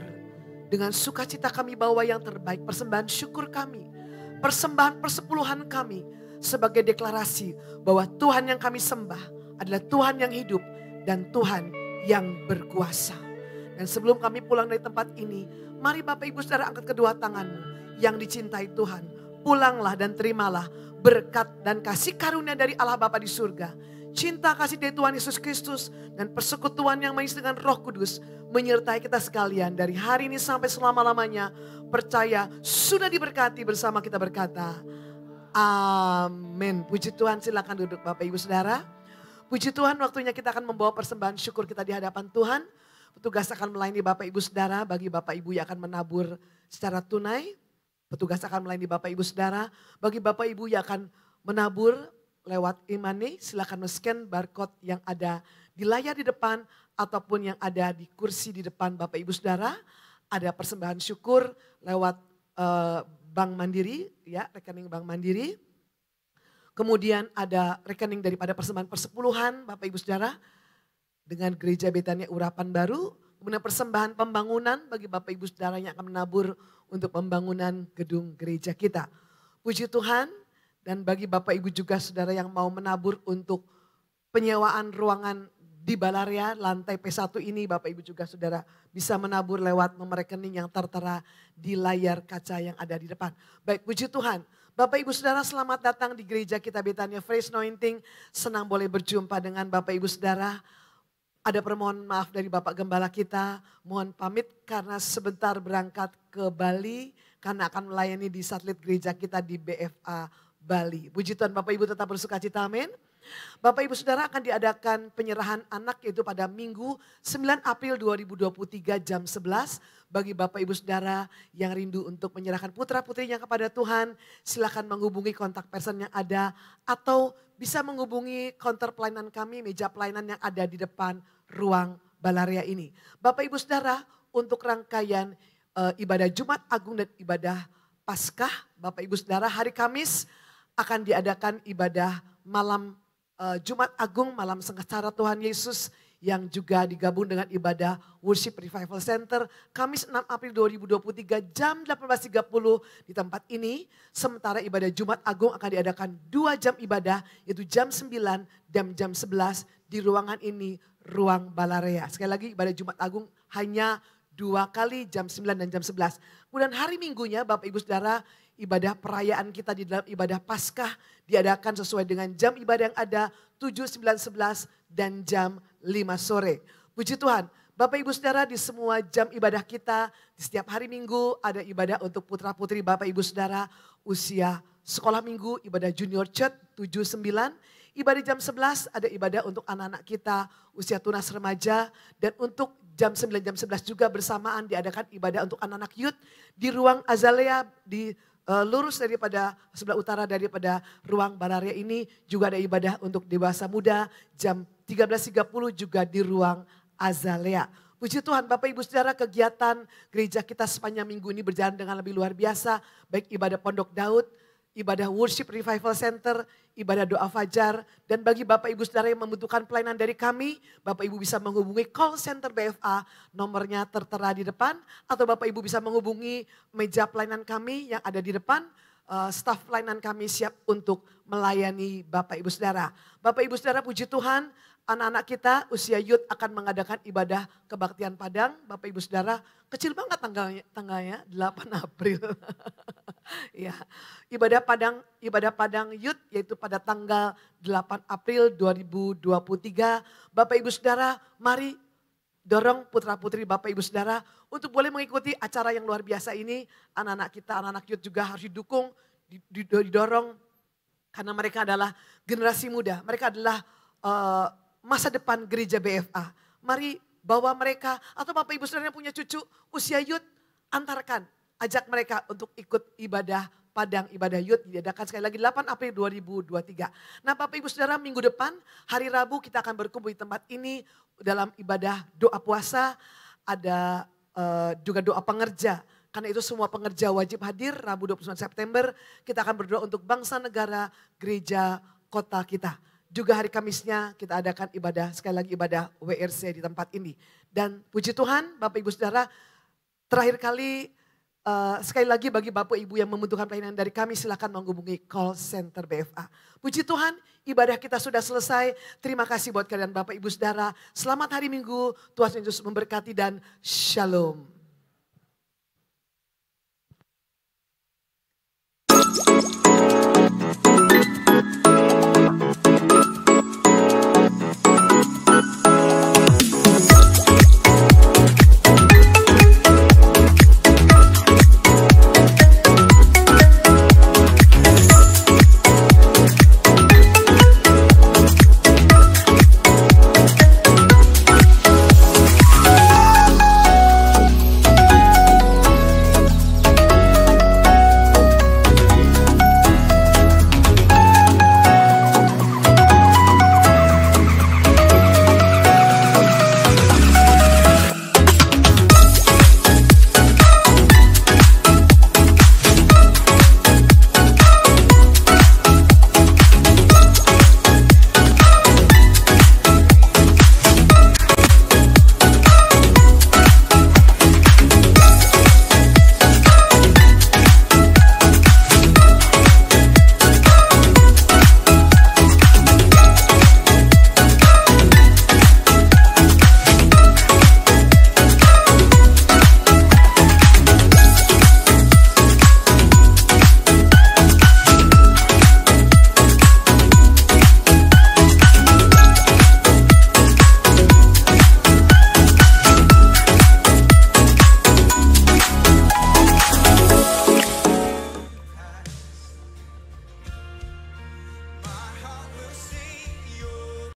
Dengan sukacita kami bawa yang terbaik, persembahan syukur kami, persembahan persepuluhan kami, sebagai deklarasi bahwa Tuhan yang kami sembah adalah Tuhan yang hidup dan Tuhan yang berkuasa. Dan sebelum kami pulang dari tempat ini, mari Bapak Ibu Saudara angkat kedua tanganmu yang dicintai Tuhan. Pulanglah dan terimalah berkat dan kasih karunia dari Allah Bapa di surga. Cinta kasih dari Tuhan Yesus Kristus dan persekutuan yang manis dengan Roh Kudus menyertai kita sekalian dari hari ini sampai selama-lamanya. Percaya sudah diberkati, bersama kita berkata amin. Puji Tuhan, silakan duduk Bapak Ibu Saudara. Puji Tuhan, waktunya kita akan membawa persembahan syukur kita di hadapan Tuhan. Petugas akan melayani Bapak Ibu Saudara. Bagi Bapak Ibu yang akan menabur secara tunai, petugas akan melayani Bapak Ibu Saudara. Bagi Bapak Ibu yang akan menabur lewat e-money, silakan men-scan barcode yang ada di layar di depan ataupun yang ada di kursi di depan Bapak Ibu Saudara. Ada persembahan syukur lewat Bank Mandiri, ya, rekening Bank Mandiri. Kemudian ada rekening daripada persembahan persepuluhan Bapak Ibu Saudara dengan Gereja Betania Urapan Baru. Kemudian persembahan pembangunan bagi Bapak Ibu Saudara yang akan menabur untuk pembangunan gedung gereja kita. Puji Tuhan, dan bagi Bapak Ibu juga Saudara yang mau menabur untuk penyewaan ruangan di Balaria lantai P1 ini, Bapak Ibu juga Saudara bisa menabur lewat nomor rekening yang tertera di layar kaca yang ada di depan. Baik, puji Tuhan. Bapak Ibu Saudara, selamat datang di gereja kita Betania Fresh Anointing. Senang boleh berjumpa dengan Bapak Ibu Saudara. Ada permohonan maaf dari Bapak Gembala kita. Mohon pamit karena sebentar berangkat ke Bali karena akan melayani di satelit gereja kita di BFA Bali. Puji Tuhan, Bapak Ibu tetap bersukacita, amin. Bapak Ibu Saudara, akan diadakan penyerahan anak yaitu pada Minggu 9 April 2023 jam 11. Bagi Bapak Ibu Saudara yang rindu untuk menyerahkan putra-putrinya kepada Tuhan, silakan menghubungi kontak person yang ada atau bisa menghubungi counter pelayanan kami, meja pelayanan yang ada di depan ruang Balaria ini. Bapak Ibu Saudara, untuk rangkaian ibadah Jumat Agung dan ibadah Paskah, Bapak Ibu Saudara, hari Kamis akan diadakan ibadah malam Jumat Agung, malam sengsara Tuhan Yesus yang juga digabung dengan ibadah Worship Revival Center Kamis 6 April 2023 jam 18.30 di tempat ini. Sementara ibadah Jumat Agung akan diadakan 2 jam ibadah yaitu jam 9 dan jam 11 di ruangan ini, ruang Balarea. Sekali lagi ibadah Jumat Agung hanya 2 kali jam 9 dan jam 11. Kemudian hari Minggunya Bapak Ibu Saudara, ibadah perayaan kita di dalam ibadah Paskah diadakan sesuai dengan jam ibadah yang ada 7, 9, 11 dan jam 5 sore. Puji Tuhan, Bapak Ibu Saudara, di semua jam ibadah kita di setiap hari Minggu ada ibadah untuk putra putri Bapak Ibu Saudara usia sekolah minggu, ibadah junior church 7, 9. Ibadah jam 11 ada ibadah untuk anak-anak kita usia tunas remaja, dan untuk jam 9 jam 11 juga bersamaan diadakan ibadah untuk anak-anak youth di ruang Azalea di lurus daripada sebelah utara daripada ruang Balaria ini. Juga ada ibadah untuk dewasa muda jam 13.30 juga di ruang Azalea. Puji Tuhan, Bapak Ibu Saudara, kegiatan gereja kita sepanjang minggu ini berjalan dengan lebih luar biasa. Baik ibadah Pondok Daud, ibadah Worship Revival Center, ibadah doa fajar. Dan bagi Bapak Ibu Saudara yang membutuhkan pelayanan dari kami, Bapak Ibu bisa menghubungi call center BFA, nomornya tertera di depan. Atau Bapak Ibu bisa menghubungi meja pelayanan kami yang ada di depan. Staf pelayanan kami siap untuk melayani Bapak Ibu Saudara. Bapak Ibu Saudara, puji Tuhan, anak-anak kita usia youth akan mengadakan ibadah kebaktian Padang. Bapak Ibu Saudara, kecil banget tanggalnya 8 April. Ya, ibadah Padang Youth yaitu pada tanggal 8 April 2023. Bapak Ibu Saudara, mari dorong putra-putri Bapak Ibu Saudara untuk boleh mengikuti acara yang luar biasa ini. Anak-anak kita, anak-anak youth juga harus didukung, didorong. Karena mereka adalah generasi muda, mereka adalah masa depan gereja BFA. Mari bawa mereka, atau Bapak Ibu Saudara yang punya cucu usia youth, antarkan, ajak mereka untuk ikut ibadah Padang, ibadah youth diadakan sekali lagi 8 April 2023. Nah Bapak Ibu Saudara, minggu depan hari Rabu kita akan berkumpul di tempat ini dalam ibadah doa puasa, ada juga doa pengerja. Karena itu semua pengerja wajib hadir Rabu 29 September. Kita akan berdoa untuk bangsa, negara, gereja, kota kita. Juga hari Kamisnya kita adakan ibadah, sekali lagi ibadah WRC di tempat ini. Dan puji Tuhan Bapak Ibu Saudara, terakhir kali sekali lagi bagi Bapak Ibu yang membutuhkan pelayanan dari kami, silakan menghubungi call center BFA. Puji Tuhan, ibadah kita sudah selesai. Terima kasih buat kalian Bapak Ibu Saudara. Selamat hari Minggu, Tuhan Yesus memberkati dan shalom.